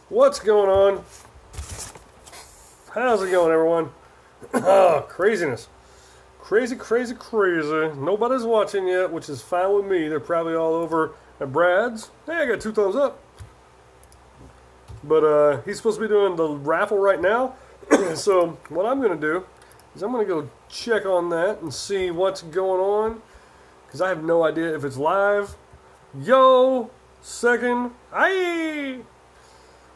What's going on? How's it going, everyone? Oh, craziness. Crazy. Nobody's watching yet, which is fine with me. They're probably all over at Brad's. Hey, I got 2 thumbs up. But he's supposed to be doing the raffle right now. So what I'm going to do is I'm going to go check on that and see what's going on. Because I have no idea if it's live. Yo, second. Aye.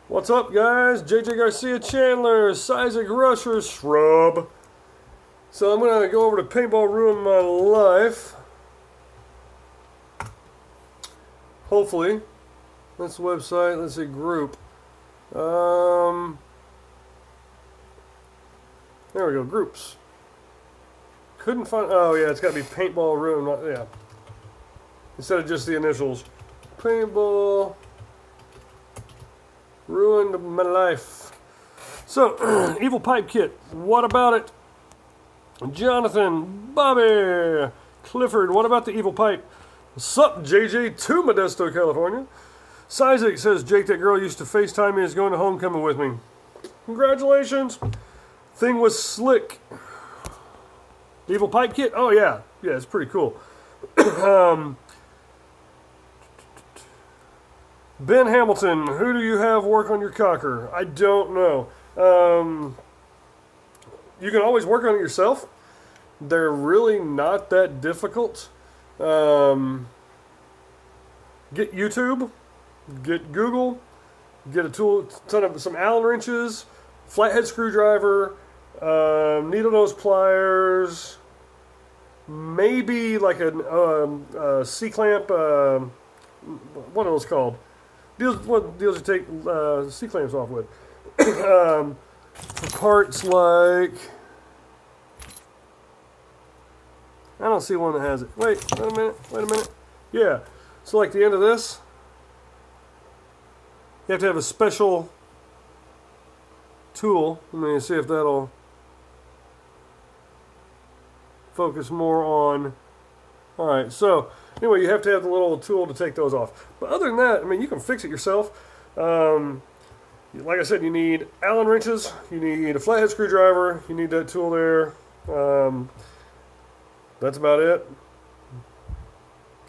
What's up, guys? JJ Garcia Chandler, Isaac Rusher, Shrub. So I'm going to go over to Paintball Ruin My Life. Hopefully. That's the website. Let's see, group. There we go, groups. Couldn't find, oh yeah, it's got to be Paintball Ruin, yeah. Instead of just the initials. Paintball Ruined My Life. So, Evil Pipe Kit, what about it? Jonathan, Bobby, Clifford, what about the Evil Pipe? Sup, JJ, to Modesto, California. Isaac says, Jake, that girl used to FaceTime me, is going to homecoming with me. Congratulations. Thing was slick. Evil Pipe Kit? Oh, yeah. Yeah, it's pretty cool. Ben Hamilton, who do you have work on your cocker? I don't know. You can always work on it yourself. They're really not that difficult. Get YouTube. Get Google, get a tool, some Allen wrenches, flathead screwdriver, needle nose pliers, maybe like a C-clamp, what are those called? What deals you take C-clamps off with? Parts like, I don't see one that has it. Wait a minute. Yeah, so like the end of this, you have to have a special tool. Let me see if that'll focus more on. Alright, so anyway, you have to have the little tool to take those off. But other than that, I mean, you can fix it yourself. Like I said, you need Allen wrenches, you need a flathead screwdriver, you need that tool there. That's about it.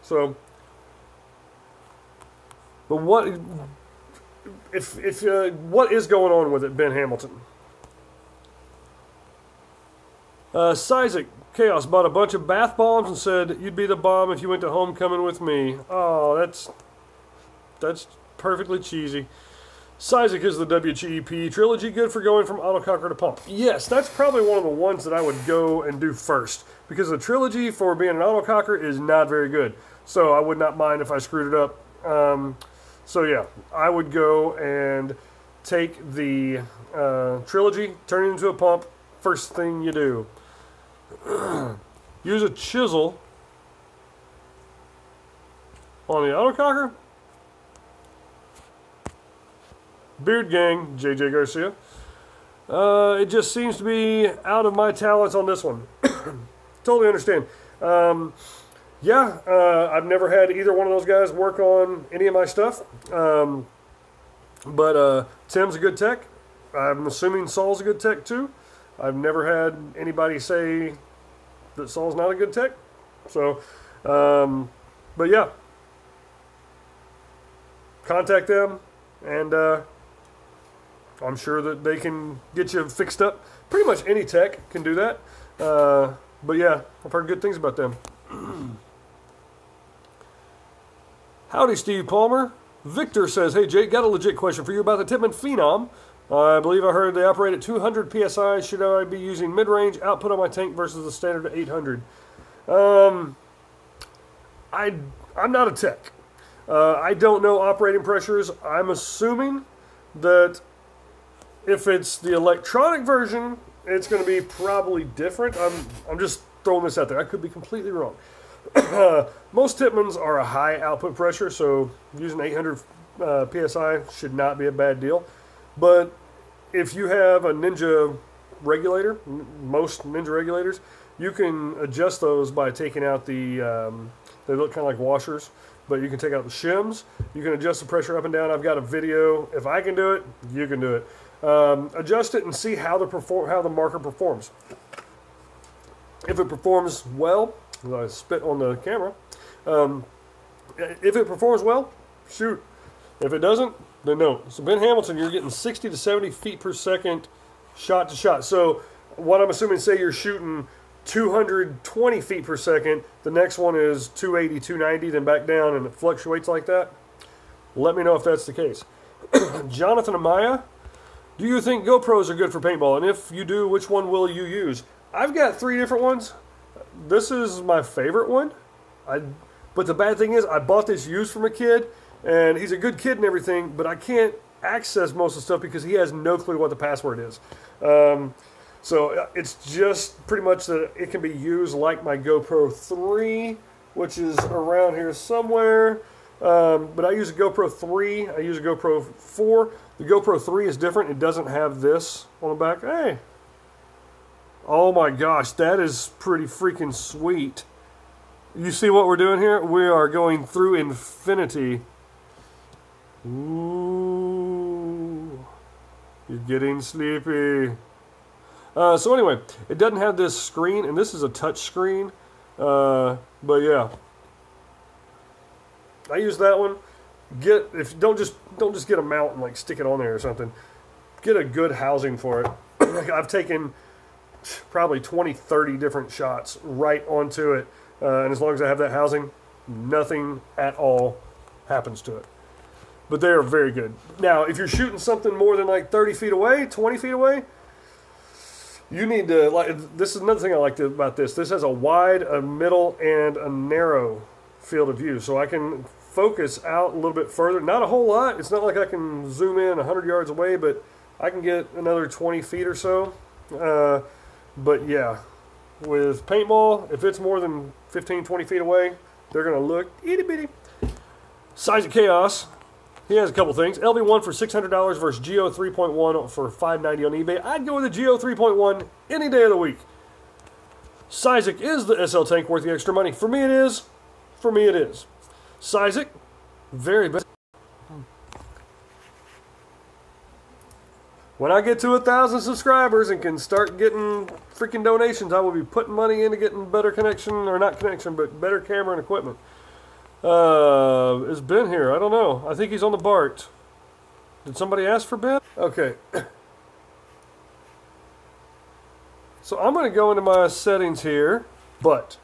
So, but what is going on with it, Ben Hamilton? Isaac Chaos bought a bunch of bath bombs and said you'd be the bomb if you went to homecoming with me. Oh, that's perfectly cheesy. Isaac is the WGEP trilogy good for going from autococker to pump. Yes, that's probably one of the ones that I would go and do first, because the trilogy for being an autococker is not very good. So I would not mind if I screwed it up. So yeah, I would go and take the trilogy, turn it into a pump, first thing you do. Use a chisel on the autococker. Beard Gang, JJ Garcia. It just seems to be out of my talents on this one. Totally understand. Yeah, I've never had either one of those guys work on any of my stuff. But Tim's a good tech. I'm assuming Saul's a good tech too. I've never had anybody say that Saul's not a good tech. So, but yeah. Contact them, and I'm sure that they can get you fixed up. Pretty much any tech can do that. But yeah, I've heard good things about them. Howdy, Steve Palmer. Victor says, hey, Jake, got a legit question for you about the Tippmann Phenom. I believe I heard they operate at 200 PSI. Should I be using mid-range output on my tank versus the standard 800? I'm not a tech. I don't know operating pressures. I'm assuming that if it's the electronic version, it's going to be probably different. I'm just throwing this out there. I could be completely wrong. Most Tippmanns are a high output pressure, so using 800 PSI should not be a bad deal. But if you have a Ninja regulator, most Ninja regulators, you can adjust those by taking out the, they look kind of like washers. but you can take out the shims. You can adjust the pressure up and down. I've got a video. If I can do it, you can do it. Adjust it and see how the marker performs. If it performs well, I spit on the camera. If it performs well, shoot. If it doesn't, then no. So Ben Hamilton, you're getting 60 to 70 feet per second shot to shot. So what I'm assuming, say you're shooting 220 feet per second, the next one is 280, 290, then back down, and it fluctuates like that. Let me know if that's the case. Jonathan Amaya, do you think GoPros are good for paintball? And if you do, which one will you use? I've got 3 different ones. This is my favorite one. But the bad thing is, I bought this used from a kid, and he's a good kid and everything, but I can't access most of the stuff because he has no clue what the password is. So it's just pretty much that it can be used like my GoPro 3, which is around here somewhere. But I use a GoPro 3. I use a GoPro 4. The GoPro 3 is different. It doesn't have this on the back. Hey. Oh my gosh, that is pretty freaking sweet. You see what we're doing here? We are going through infinity. Ooh. You're getting sleepy. So anyway, it doesn't have this screen, and this is a touch screen. But yeah. I use that one. Don't just get a mount and like stick it on there or something. Get a good housing for it. I've taken probably 20, 30 different shots right onto it. And as long as I have that housing, nothing at all happens to it. But they are very good. Now, if you're shooting something more than like 30 feet away, 20 feet away, you need to, like, this is another thing I like about this. This has a wide, a middle, and a narrow field of view. So I can focus out a little bit further. Not a whole lot. It's not like I can zoom in 100 yards away, but I can get another 20 feet or so. But yeah, with paintball, if it's more than 15, 20 feet away, they're going to look itty bitty. Size of Chaos. He has a couple things. LV1 for $600 versus Geo 3.1 for $590 on eBay. I'd go with the Geo 3.1 any day of the week. Sizik, is the SL tank worth the extra money? For me it is. For me it is. Sizik, very best. When I get to 1,000 subscribers and can start getting freaking donations, I will be putting money into getting better connection, or not connection, but better camera and equipment. Is Ben here? I don't know. I think he's on the BART. Did somebody ask for Ben? Okay. So I'm going to go into my settings here, but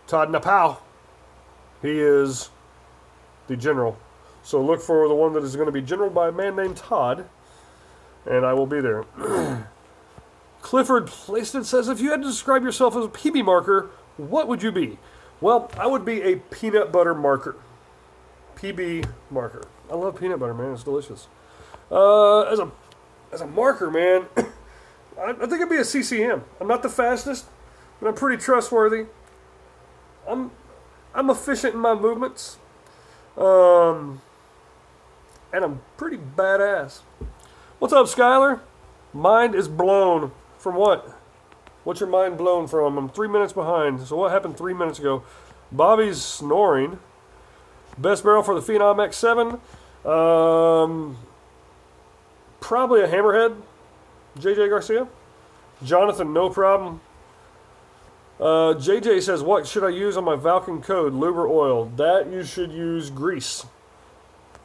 Todd Napow, he is the general. So look for the one that is going to be general by a man named Todd, and I will be there. Clifford Plaisted says, if you had to describe yourself as a PB marker, what would you be? Well, I would be a peanut butter marker. PB marker. I love peanut butter, man. It's delicious. As a marker, man, I think I'd be a CCM. I'm not the fastest, but I'm pretty trustworthy. I'm efficient in my movements. And I'm pretty badass. What's up, Skylar? Mind is blown. From what? What's your mind blown from? I'm 3 minutes behind. So what happened 3 minutes ago? Bobby's snoring. Best barrel for the Phenom X7. Probably a Hammerhead. JJ Garcia. Jonathan, no problem. JJ says, what should I use on my Valken Code? Lube or oil? That you should use grease.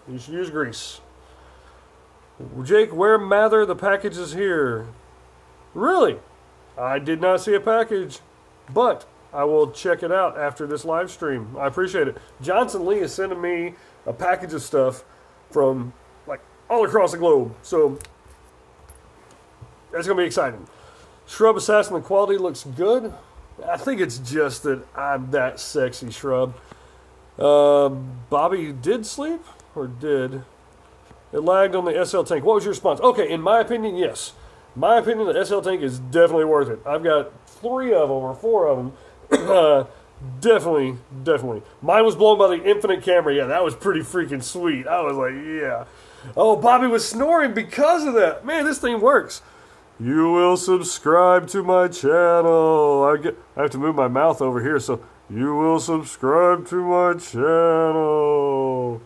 You should use grease. Jake, where Mather? The package is here. Really? I did not see a package, but I will check it out after this live stream. I appreciate it. Johnson Lee is sending me a package of stuff from like all across the globe. So that's going to be exciting. Shrub Assassin, the quality looks good. I think it's just that I'm that sexy, Shrub. Bobby did sleep? Or did? It lagged on the SL tank. What was your response? Okay, in my opinion, yes. My opinion, the SL tank is definitely worth it. I've got 3 of them or 4 of them. Definitely. Mine was blown by the infinite camera. Yeah, that was pretty freaking sweet. I was like, yeah. Oh, Bobby was snoring because of that. Man, this thing works. You will subscribe to my channel. I have to move my mouth over here so You will subscribe to my channel.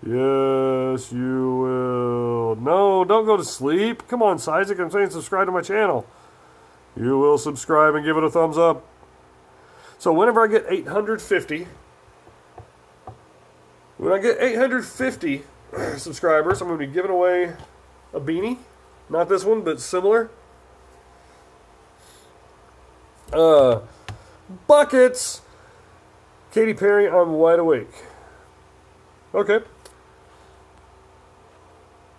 Yes, you will. No, don't go to sleep. Come on, Isaac. I'm saying subscribe to my channel. You will subscribe and give it a thumbs up. So whenever I get 850, when I get 850 subscribers, I'm going to be giving away a beanie. Not this one, but similar. Buckets. Katy Perry, I'm wide awake. Okay.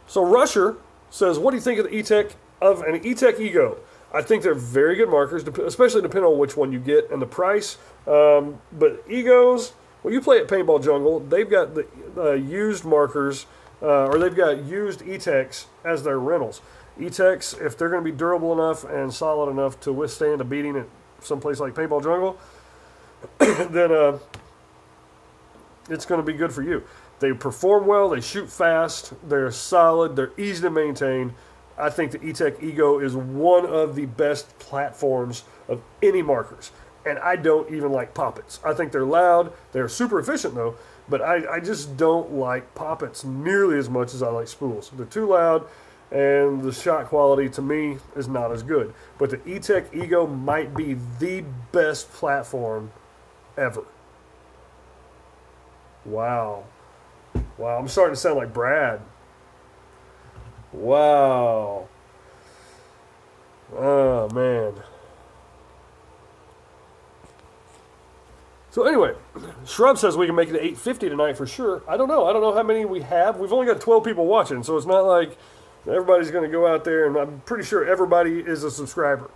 So Rusher says, what do you think of the an E-Tech Ego? I think they're very good markers, especially depending on which one you get and the price. But Egos, when you play at Paintball Jungle, they've got the used markers, or they've got used E-Techs as their rentals. E-Techs, if they're going to be durable enough and solid enough to withstand a beating at someplace like Paintball Jungle, then it's going to be good for you. They perform well, they shoot fast, they're solid, they're easy to maintain. I think the E-Tech Ego is one of the best platforms of any markers. And I don't even like poppets. I think they're loud, they're super efficient though, but I just don't like poppets nearly as much as I like spools. They're too loud, and the shot quality to me is not as good. But the E-Tech Ego might be the best platform ever. Wow. Wow, I'm starting to sound like Brad. Wow. Oh, man. So anyway, Shrub says we can make it to 850 tonight for sure. I don't know. I don't know how many we have. We've only got 12 people watching, so it's not like everybody's going to go out there, and I'm pretty sure everybody is a subscriber.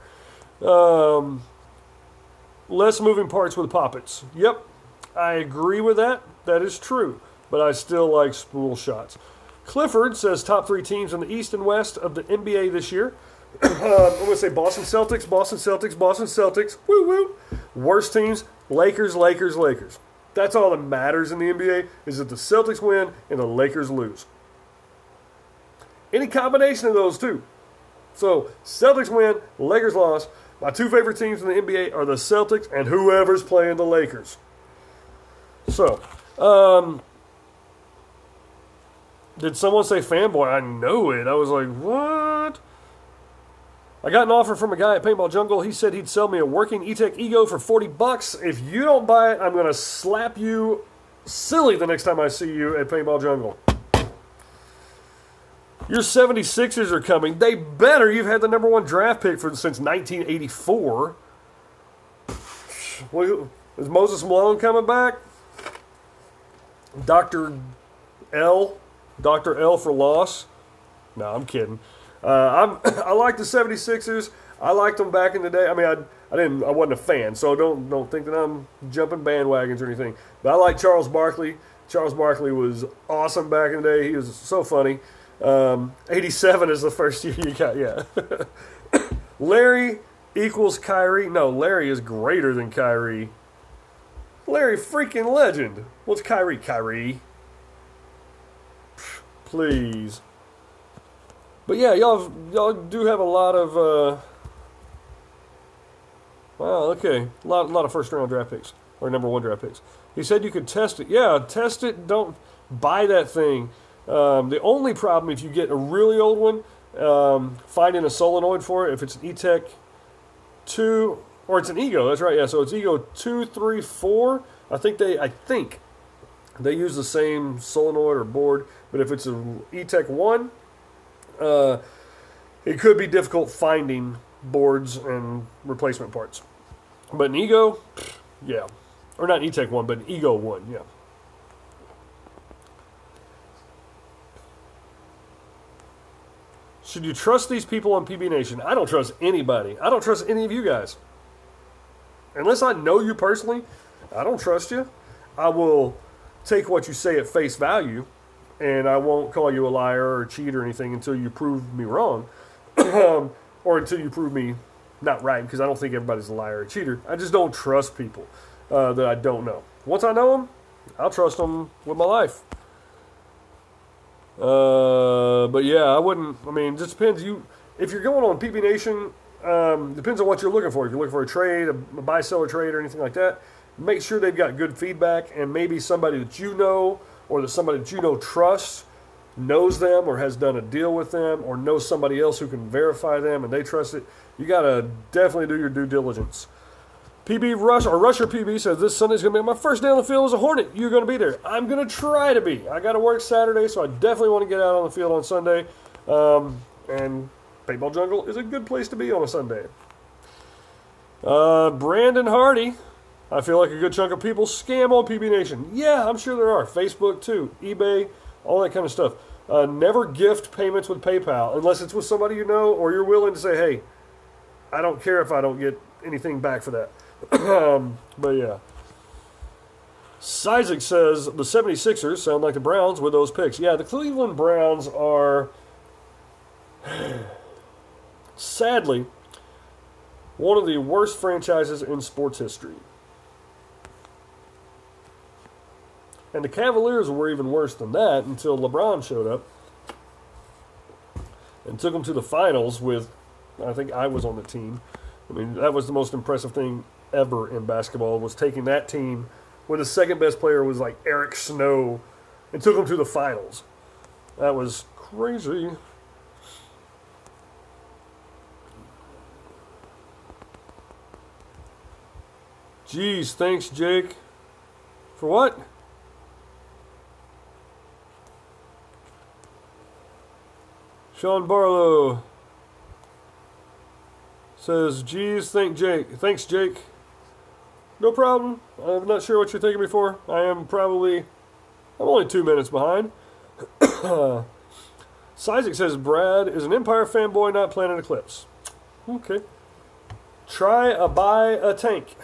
Less moving parts with poppets. Yep, I agree with that. That is true. But I still like spool shots. Clifford says top 3 teams in the East and West of the NBA this year. I'm going to say Boston Celtics, Boston Celtics, Boston Celtics. Woo woo. Worst teams, Lakers, Lakers, Lakers. That's all that matters in the NBA, is that the Celtics win and the Lakers lose. Any combination of those two. So Celtics win, Lakers lost. My 2 favorite teams in the NBA are the Celtics and whoever's playing the Lakers. So, did someone say fanboy? I know it. I was like, what? I got an offer from a guy at Paintball Jungle. He said he'd sell me a working E-Tech Ego for $40. If you don't buy it, I'm going to slap you silly the next time I see you at Paintball Jungle. Your 76ers are coming. They better. You've had the #1 draft pick since 1984. Is Moses Malone coming back? Dr. L for loss? No, I'm kidding. I like the 76ers. I liked them back in the day. I mean, I wasn't a fan, so don't think that I'm jumping bandwagons or anything. But I like Charles Barkley. Charles Barkley was awesome back in the day. He was so funny. 87 is the first year you got, yeah. Larry equals Kyrie. No, Larry is greater than Kyrie. Larry, freaking legend. What's Kyrie? Kyrie. Please. But yeah, y'all do have a lot of, wow, okay. A lot of first round draft picks, or #1 draft picks. He said you could test it. Yeah, test it. Don't buy that thing. The only problem, if you get a really old one, finding a solenoid for it, if it's an E-Tech 2, or it's an Ego, that's right, yeah, so it's Ego 2, 3, 4, I think they use the same solenoid or board, but if it's an E-Tech 1, it could be difficult finding boards and replacement parts. But an Ego, yeah, or not an E-Tech 1, but an Ego 1, yeah. Should you trust these people on PB Nation? I don't trust anybody. I don't trust any of you guys. Unless I know you personally, I don't trust you. I will take what you say at face value, and I won't call you a liar or a cheat or anything until you prove me wrong, or until you prove me not right, because I don't think everybody's a liar or a cheater. I just don't trust people that I don't know. Once I know them, I'll trust them with my life. But yeah, I wouldn't. I mean, it just depends. If you're going on PB Nation, depends on what you're looking for. If you're looking for a trade, a buy-seller trade, or anything like that, make sure they've got good feedback, and maybe somebody that you know or that somebody that you know trusts knows them or has done a deal with them or knows somebody else who can verify them and they trust it. You got to definitely do your due diligence. PB Rush, or Rusher PB, says this Sunday's going to be my first day on the field as a Hornet. You're going to be there. I'm going to try to be. I got to work Saturday, so I definitely want to get out on the field on Sunday. And Paintball Jungle is a good place to be on a Sunday. Brandon Hardy, I feel like a good chunk of people scam on PB Nation. Yeah, I'm sure there are. Facebook too, eBay, all that kind of stuff. Never gift payments with PayPal unless it's with somebody you know or you're willing to say, hey, I don't care if I don't get anything back for that. But yeah. Isaac says the 76ers sound like the Browns with those picks. Yeah, the Cleveland Browns are sadly one of the worst franchises in sports history. And the Cavaliers were even worse than that until LeBron showed up and took them to the finals with, I think I was on the team. I mean, that was the most impressive thing ever in basketball, was taking that team where the second best player was like Eric Snow and took them to the finals. That was crazy. Jeez, thanks, Jake. For what? Sean Barlow says, geez, thanks, Jake. No problem. I'm not sure what you're thanking me for. I'm only 2 minutes behind. Isaac says, Brad is an Empire fanboy, not Planet Eclipse. Okay. Buy a tank.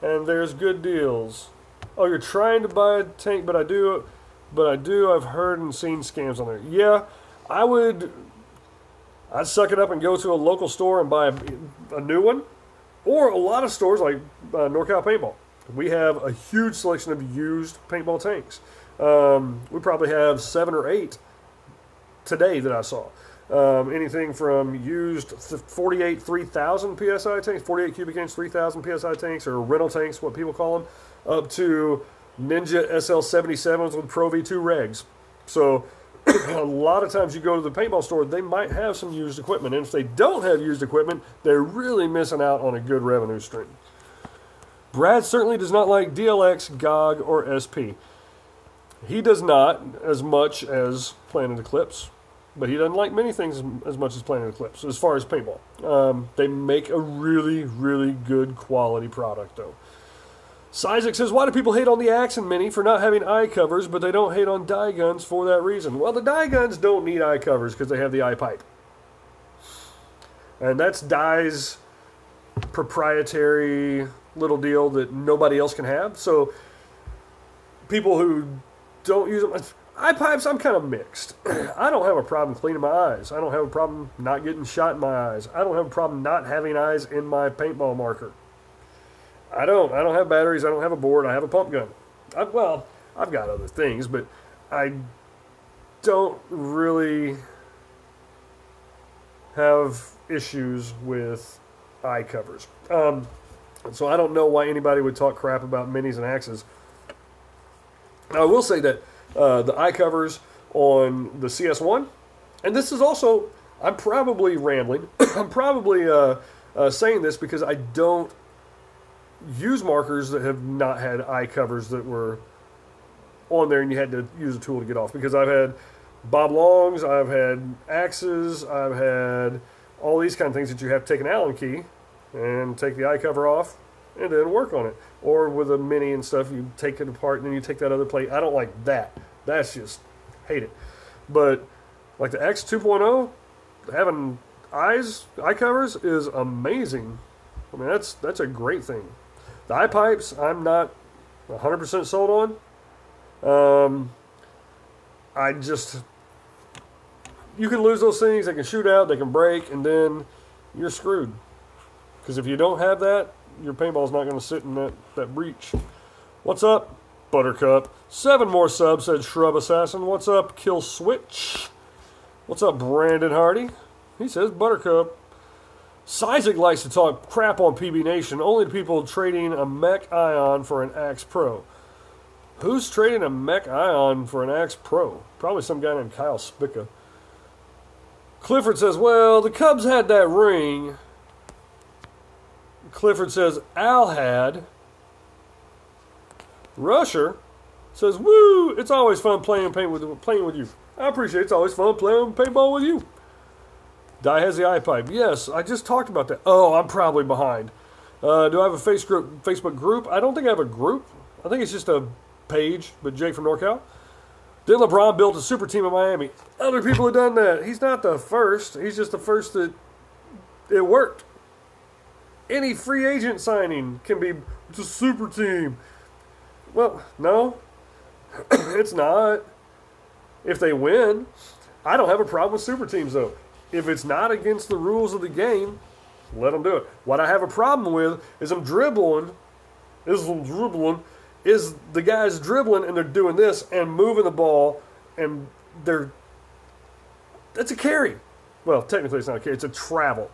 And there's good deals. Oh, you're trying to buy a tank, but I do, I've heard and seen scams on there. Yeah, I'd suck it up and go to a local store and buy a new one. Or a lot of stores like NorCal Paintball. We have a huge selection of used paintball tanks. We probably have 7 or 8 today that I saw. Anything from used 48 3000 PSI tanks, 48 cubic inch 3000 PSI tanks, or rental tanks, what people call them, up to Ninja SL77s with Pro V2 regs. So a lot of times you go to the paintball store, they might have some used equipment. And if they don't have used equipment, they're really missing out on a good revenue stream. Brad certainly does not like DLX, GOG, or SP. He does not as much as Planet Eclipse, but he doesn't like many things as much as Planet Eclipse as far as paintball. They make a really, really good quality product, though. Isaac says, why do people hate on the Axon Mini for not having eye covers, but they don't hate on dye guns for that reason? Well, the dye guns don't need eye covers because they have the eye pipe. And that's dye's proprietary little deal that nobody else can have. So people who don't use them, eye pipes, I'm kind of mixed. I don't have a problem cleaning my eyes. I don't have a problem not getting shot in my eyes. I don't have a problem not having eyes in my paintball marker. I don't have batteries. I don't have a board. I have a pump gun. I've got other things, but I don't really have issues with eye covers. So I don't know why anybody would talk crap about minis and axes. I will say that the eye covers on the CS1, and this is also, I'm probably rambling. I'm probably saying this because I don't use markers that have not had eye covers that were on there and you had to use a tool to get off. Because I've had Bob Longs, I've had axes, I've had all these kind of things that you have to take an Allen key and take the eye cover off and then work on it. Or with a mini and stuff, you take it apart and then you take that other plate. I don't like that. That's just, hate it. But like the X 2.0, having eye covers is amazing. I mean, that's a great thing. The eye pipes, I'm not 100% sold on. You can lose those things. They can shoot out, they can break, and then you're screwed. Because if you don't have that, your paintball's not going to sit in that breach. What's up, Buttercup? 7 more subs, said Shrub Assassin. What's up, Kill Switch? What's up, Brandon Hardy? He says Buttercup. Sizik likes to talk crap on PB Nation, only to people trading a Mech Ion for an Axe Pro. Who's trading a Mech Ion for an Axe Pro? Probably some guy named Kyle Spica. Clifford says, well, the Cubs had that ring. Clifford says, Al had. Rusher says, woo, it's always fun playing with you. I appreciate it. It's always fun playing paintball with you. Di has the eye pipe. Yes, I just talked about that. Oh, I'm probably behind. Do I have a Facebook group? I don't think I have a group. I think it's just a page, but Jake from NorCal. Then LeBron built a super team in Miami. Other people have done that. He's not the first. He's just the first that it worked. Any free agent signing can be it's a super team. Well, no, it's not. If they win, I don't have a problem with super teams, though. If it's not against the rules of the game, let them do it. What I have a problem with is them dribbling. Is the guys dribbling and they're doing this and moving the ball and that's a carry. Well, technically it's not a carry, it's a travel.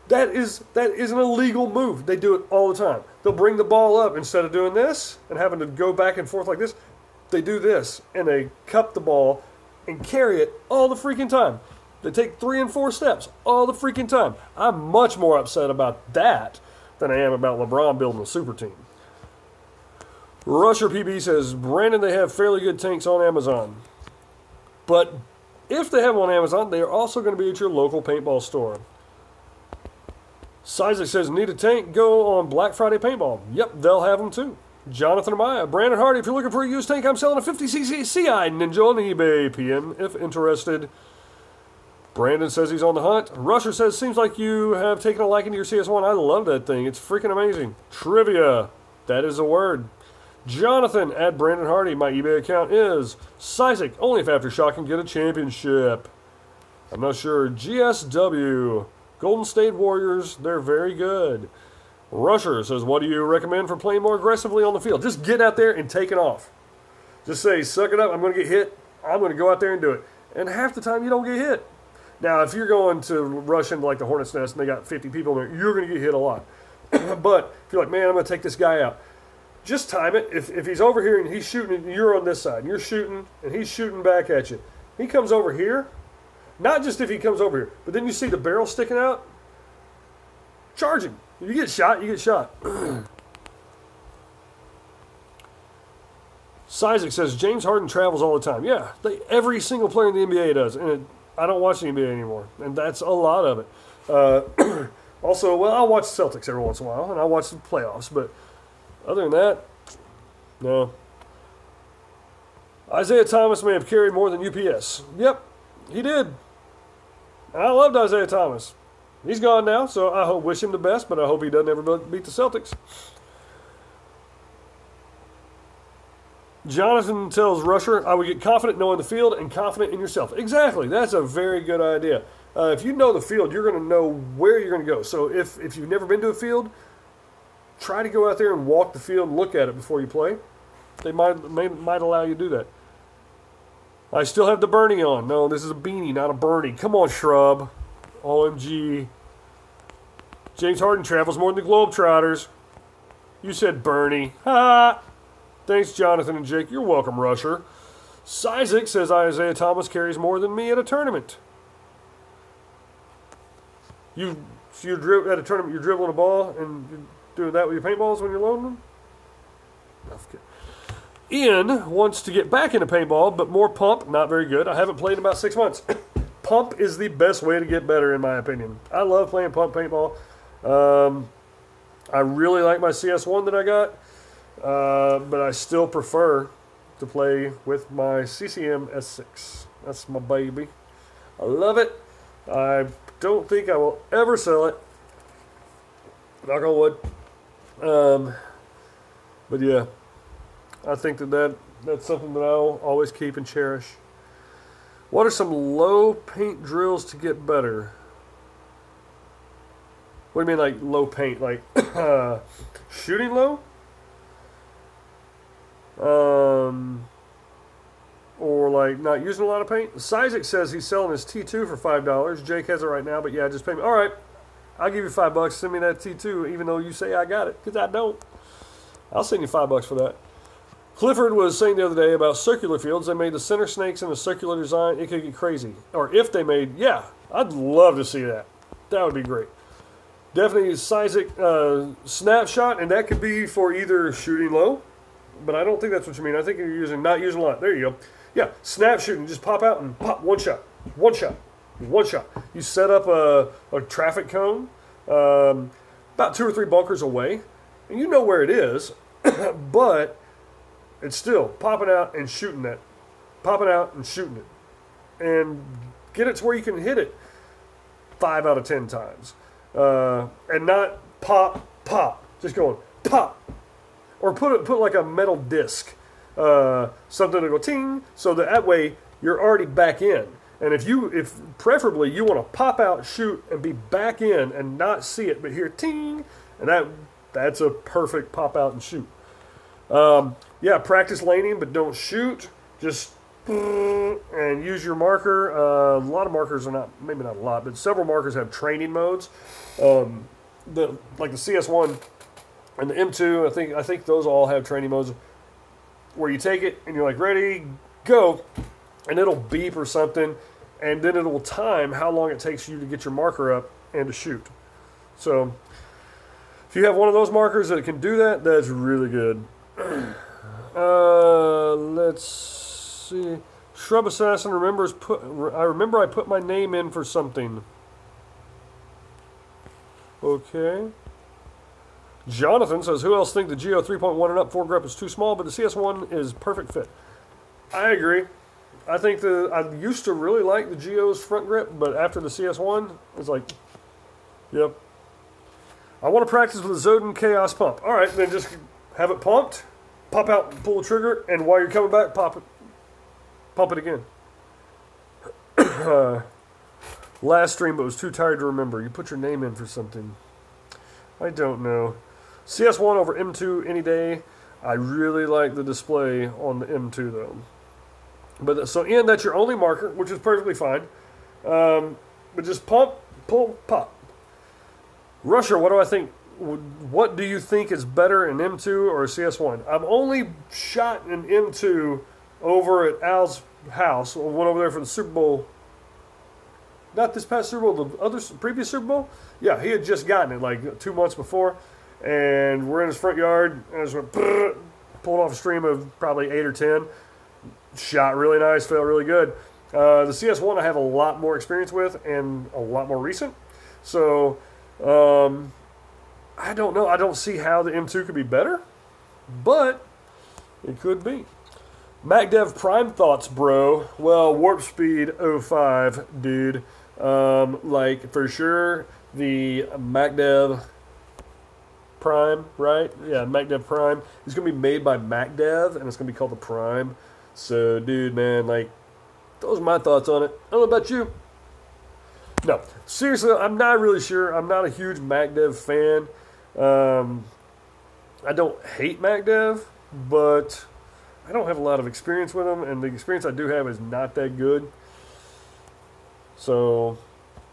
That is an illegal move. They do it all the time. They'll bring the ball up instead of doing this and having to go back and forth like this. They do this and they cup the ball and carry it all the freaking time. They take 3 and 4 steps all the freaking time. I'm much more upset about that than I am about LeBron building a super team. Rusher PB says, Brandon, they have fairly good tanks on Amazon. But if they have them on Amazon, they are also going to be at your local paintball store. Sizik says, need a tank? Go on Black Friday Paintball. Yep, they'll have them too. Jonathan Amaya, Brandon Hardy, if you're looking for a used tank, I'm selling a 50cc CI Ninja on eBay. PM if interested. Brandon says he's on the hunt. Rusher says, seems like you have taken a liking to your CS1. I love that thing. It's freaking amazing. Trivia. That is a word. Jonathan at Brandon Hardy. My eBay account is Sizik. Only if Aftershock can get a championship. I'm not sure. GSW. Golden State Warriors. They're very good. Rusher says, what do you recommend for playing more aggressively on the field? Just get out there and take it off. Just say, suck it up. I'm going to get hit. I'm going to go out there and do it. And half the time you don't get hit. Now, if you're going to rush into like the Hornet's Nest and they got 50 people in there, you're going to get hit a lot. But if you're like, man, I'm going to take this guy out. Just time it. If he's over here and he's shooting and you're on this side and you're shooting and he's shooting back at you. He comes over here. Not just if he comes over here, but then you see the barrel sticking out. Charge him. If you get shot, you get shot. Sizik says, James Harden travels all the time. Yeah, every single player in the NBA does. And I don't watch the NBA anymore. And that's a lot of it. Also, well, I'll watch the Celtics every once in a while. And I'll watch the playoffs. But other than that, no. Isaiah Thomas may have carried more than UPS. Yep, he did. And I loved Isaiah Thomas. He's gone now, so I wish him the best, but I hope he doesn't ever beat the Celtics. Jonathan tells Rusher, I would get confident knowing the field and confident in yourself. Exactly. That's a very good idea. If you know the field, you're going to know where you're going to go. So if you've never been to a field, try to go out there and walk the field and look at it before you play. They might allow you to do that. I still have the Bernie on. No, this is a beanie, not a Bernie. Come on, Shrub. OMG. James Harden travels more than the Globetrotters. You said Bernie. Ha! Thanks, Jonathan and Jake. You're welcome, Rusher. Sizik says Isaiah Thomas carries more than me at a tournament. At a tournament, you're dribbling a ball and you're doing that with your paintballs when you're loading them? Okay. Ian wants to get back into paintball, but more pump, not very good. I haven't played in about 6 months. Pump is the best way to get better, in my opinion. I love playing pump paintball. I really like my CS1 that I got, but I still prefer to play with my CCM S6. That's my baby. I love it. I don't think I will ever sell it. Knock on wood. But yeah, I think that's something that I'll always keep and cherish. What are some low paint drills to get better? What do you mean, like low paint? Like shooting low? Or like not using a lot of paint? Sizik says he's selling his T2 for $5. Jake has it right now, but yeah, just pay me. All right. I'll give you $5. Send me that T2, even though you say I got it, because I don't. I'll send you $5 for that. Clifford was saying the other day about circular fields. They made the center snakes in a circular design. It could get crazy. Or if they made, yeah, I'd love to see that. That would be great. Definitely seismic snapshot, and that could be for either shooting low, but I don't think that's what you mean. I think you're not using a lot. There you go. Yeah, snap shooting. Just pop out and pop. One shot. One shot. One shot. You set up a traffic cone about 2 or 3 bunkers away, and you know where it is, but it's still popping out and shooting it. Popping out and shooting it. And get it to where you can hit it 5 out of 10 times. And not pop, pop. Just going pop. Or put like a metal disc. Something to go ting. So that way you're already back in. And if preferably you want to pop out, shoot, and be back in and not see it, but hear ting, and that's a perfect pop out and shoot. Yeah, practice laning, but don't shoot. Just and use your marker. A lot of markers are not, maybe not a lot, but several markers have training modes. Like the CS1 and the M2, I think those all have training modes where you take it and you're like, ready, go, and it'll beep or something, and then it will time how long it takes you to get your marker up and to shoot. So if you have one of those markers that can do that, that's really good. Let's see. Shrub Assassin remembers I remember I put my name in for something. Okay. Jonathan says, who else think the Geo 3.1 and up foregrip is too small, but the CS1 is perfect fit? I agree. I think I used to really like the Geo's front grip, but after the CS1, it's like, yep. I want to practice with the Zodin Chaos Pump. All right, then just have it pumped, pop out, and pull the trigger, and while you're coming back, pump it again. Last stream, but was too tired to remember. You put your name in for something. I don't know. CS1 over M2 any day. I really like the display on the M2 though. But so Ian, that's your only marker, which is perfectly fine. But just pump, pull, pop. Rusher, what do I think? What do you think is better, an M2 or a CS1? I've only shot an M2 over at Al's house. I went over there for the Super Bowl. Not this past Super Bowl, the previous Super Bowl. Yeah, he had just gotten it like 2 months before, and we're in his front yard, and I just went, pulled off a stream of probably 8 or 10. Shot really nice, felt really good. The CS1 I have a lot more experience with and a lot more recent. So I don't know. I don't see how the M2 could be better, but it could be. MacDev Prime thoughts, bro. Well, Warp Speed 05, dude. Like for sure the MacDev Prime, right? Yeah, MacDev Prime is going to be made by MacDev, and it's going to be called the Prime. So, dude, man, like, those are my thoughts on it. I don't know about you. No, seriously, I'm not really sure. I'm not a huge MacDev fan. I don't hate MacDev, but I don't have a lot of experience with them, and the experience I do have is not that good. So,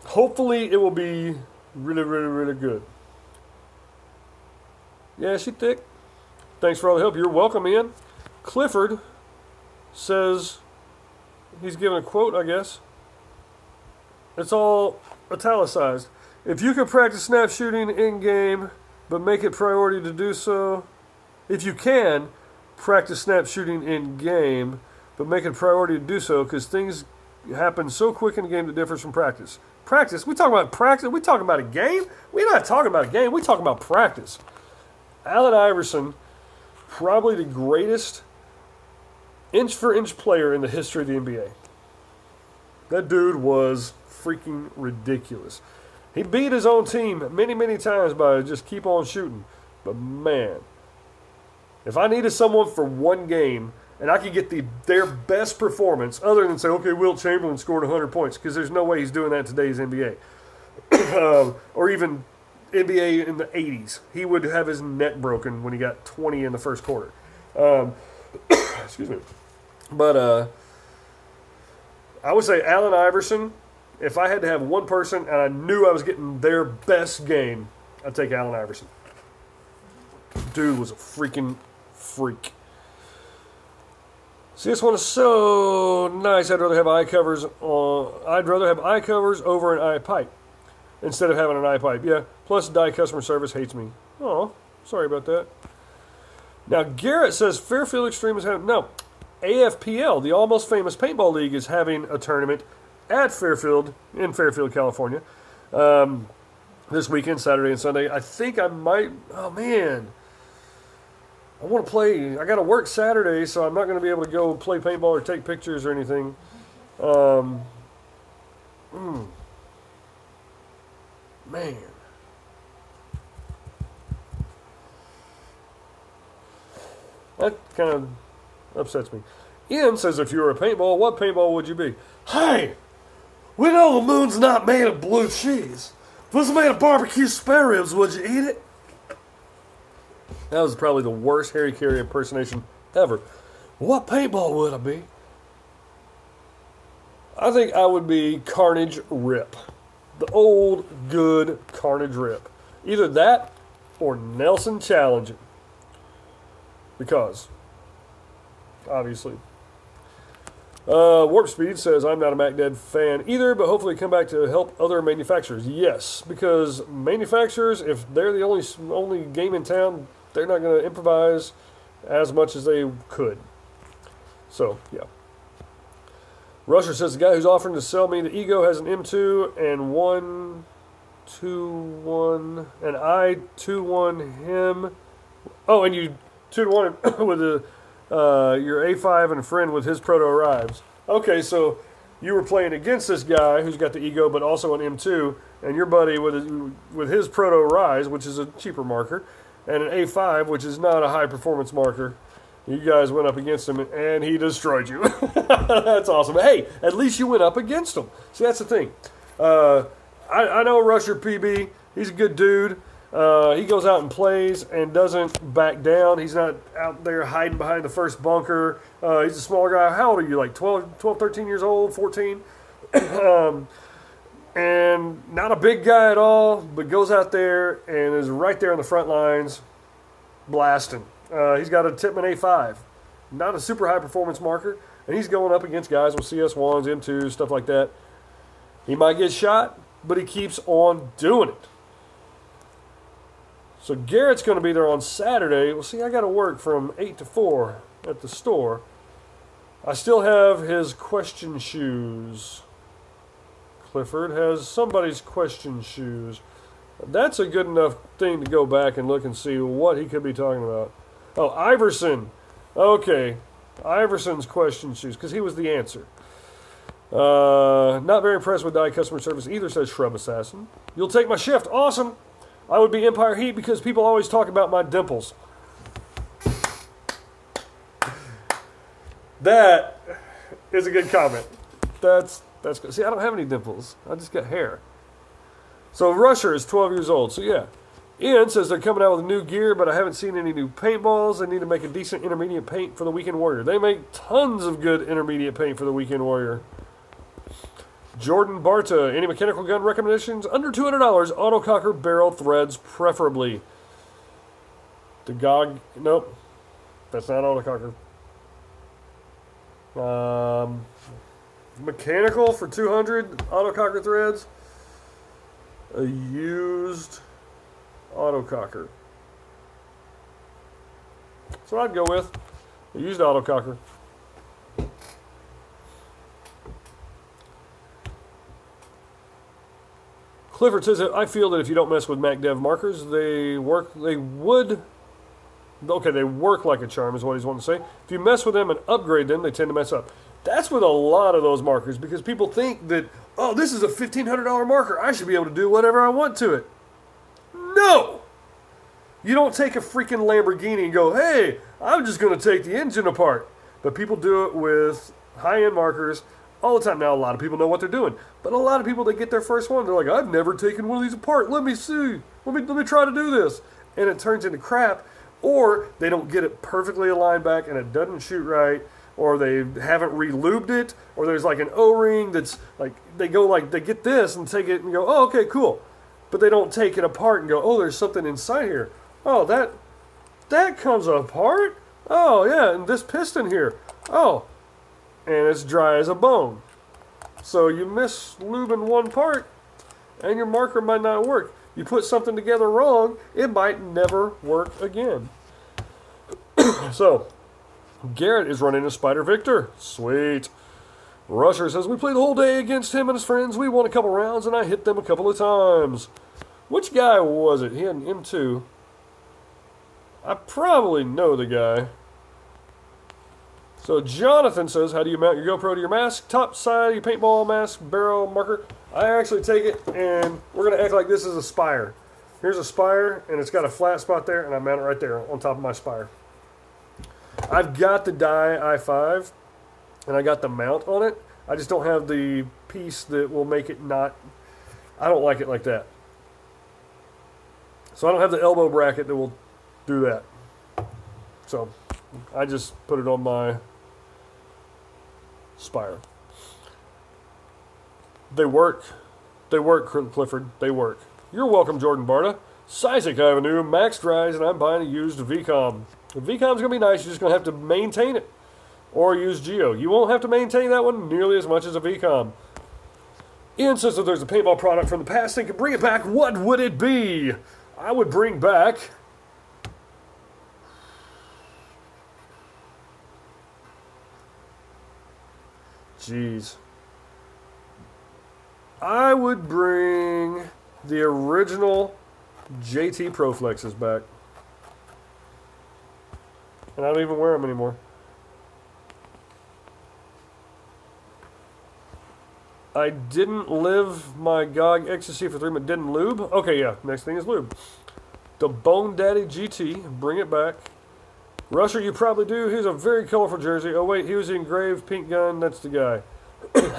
hopefully it will be really, really, really good. Yeah, she thick. Thanks for all the help. You're welcome, Ian. Clifford says, he's giving a quote, I guess. It's all italicized. If you can practice snap shooting in-game, but make it priority to do so. If you can practice snap shooting in-game, but make it priority to do so, because things happen so quick in the game that differs from practice. Practice? We talking about practice? We talking about a game? We're not talking about a game. We talking about practice. Allen Iverson, probably the greatest inch-for-inch player in the history of the NBA. That dude was freaking ridiculous. He beat his own team many, many times by just keep on shooting. But man, if I needed someone for one game and I could get their best performance, other than say, okay, Wilt Chamberlain scored 100 points, because there's no way he's doing that in today's NBA. Or even NBA in the 80s. He would have his neck broken when he got 20 in the first quarter. Excuse me. But I would say Allen Iverson if I had to have one person and I knew I was getting their best game, I'd take Allen Iverson. Dude was a freaking freak. See, this one is so nice. I'd rather have eye covers over an eye pipe instead of having an eye pipe. Yeah. Plus, Dye customer service hates me. Oh, sorry about that. Now, Garrett says Fairfield Extreme is having AFPL, the Almost Famous Paintball League, is having a tournament at Fairfield in Fairfield, California, this weekend, Saturday and Sunday. I think I might. Oh man. I want to play. I got to work Saturday, so I'm not going to be able to go play paintball or take pictures or anything. Man. That kind of upsets me. Ian says, if you were a paintball, what paintball would you be? Hey, we know the moon's not made of blue cheese. If it was made of barbecue spare ribs, would you eat it? That was probably the worst Harry Carey impersonation ever. What paintball would I be? I think I would be Carnage Rip. The old, good Carnage Rip. Either that or Nelson Challenger. Because, obviously. Warp Speed says, I'm not a MacDead fan either, but hopefully come back to help other manufacturers. Yes, because manufacturers, if they're the only game in town, they're not going to improvise as much as they could. So, yeah. Rusher says, the guy who's offering to sell me the Ego has an M2 and 1-2-1, and I 2-1 him. Oh, and you 2-1 with your A5 and a friend with his proto arrives. Okay, so you were playing against this guy who's got the Ego but also an M2, and your buddy with his proto rise, which is a cheaper marker, and an A5, which is not a high performance marker. You guys went up against him, and he destroyed you. That's awesome. Hey, at least you went up against him. See, that's the thing. I know Rusher PB. He's a good dude. He goes out and plays and doesn't back down. He's not out there hiding behind the first bunker. He's a smaller guy. How old are you? Like 12, 13 years old, 14? And not a big guy at all, but goes out there and is right there on the front lines blasting. He's got a Tippmann A5, not a super high performance marker, and he's going up against guys with CS1s, M2s, stuff like that. He might get shot, but he keeps on doing it. So Garrett's going to be there on Saturday. Well, see, I got to work from 8 to 4 at the store. I still have his question shoes. Clifford has somebody's question shoes. That's a good enough thing to go back and look and see what he could be talking about. Oh, Iverson. Okay. Iverson's question shoes, because he was the answer. Not very impressed with Dye customer service either, says Shrub Assassin. You'll take my shift. Awesome. I would be Empire Heat because people always talk about my dimples. That is a good comment. That's good. See, I don't have any dimples. I just got hair. So Rusher is 12 years old. So yeah. Ian says they're coming out with new gear, but I haven't seen any new paintballs. They need to make a decent intermediate paint for the Weekend Warrior. They make tons of good intermediate paint for the Weekend Warrior. Jordan Barta, any mechanical gun recommendations? Under $200, autococker barrel threads preferably. The GOG, nope. That's not autococker. Mechanical for 200, autococker threads. A used autococker. That's what I'd go with. A used autococker. Clifford says that I feel that if you don't mess with MacDev markers, they work like a charm is what he's wanting to say. If you mess with them and upgrade them, they tend to mess up. That's with a lot of those markers because people think that, oh, this is a $1,500 marker. I should be able to do whatever I want to it. No! You don't take a freaking Lamborghini and go, hey, I'm just going to take the engine apart. But people do it with high-end markers all the time. Now, a lot of people know what they're doing. But a lot of people, they get their first one. They're like, I've never taken one of these apart. Let me see. Let me try to do this. And it turns into crap. Or they don't get it perfectly aligned back and it doesn't shoot right. or they haven't re-lubed it, or there's like an O-ring that's like, they get this and take it and go, oh, okay, cool. But they don't take it apart and go, oh, there's something inside here. Oh, that comes apart? Oh, yeah, and this piston here. Oh, and it's dry as a bone. So you miss lubing one part, and your marker might not work. You put something together wrong, it might never work again. So, Garrett is running a Spider Victor. Sweet. Rusher says, we played the whole day against him and his friends. We won a couple rounds, and I hit them a couple of times. Which guy was it? He had an M2. I probably know the guy. So Jonathan says, how do you mount your GoPro to your mask? Top side of your paintball mask, barrel, marker. I actually take it, and we're going to act like this is a spire. Here's a spire, and it's got a flat spot there, and I mount it right there on top of my spire. I've got the die i5, and I got the mount on it. I just don't have the piece that will make it not... I don't like it like that. So I don't have the elbow bracket that will do that. So I just put it on my spire. They work. They work, Clifford. They work. You're welcome, Jordan Barta. Sisek Avenue, Max Dries, and I'm buying a used VCOM. The VCOM's going to be nice. You're just going to have to maintain it. Or use Geo. You won't have to maintain that one nearly as much as a VCOM. Ian says that there's a paintball product from the past and can bring it back. What would it be? I would bring back... Jeez. I would bring the original JT Proflexes back. And I don't even wear them anymore. I didn't live my GOG Ecstasy for 3 months. Didn't lube? Okay, yeah. Next thing is lube. The Bone Daddy GT. Bring it back. Rusher, you probably do. He's a very colorful jersey. Oh, wait. He was the engraved pink gun. That's the guy.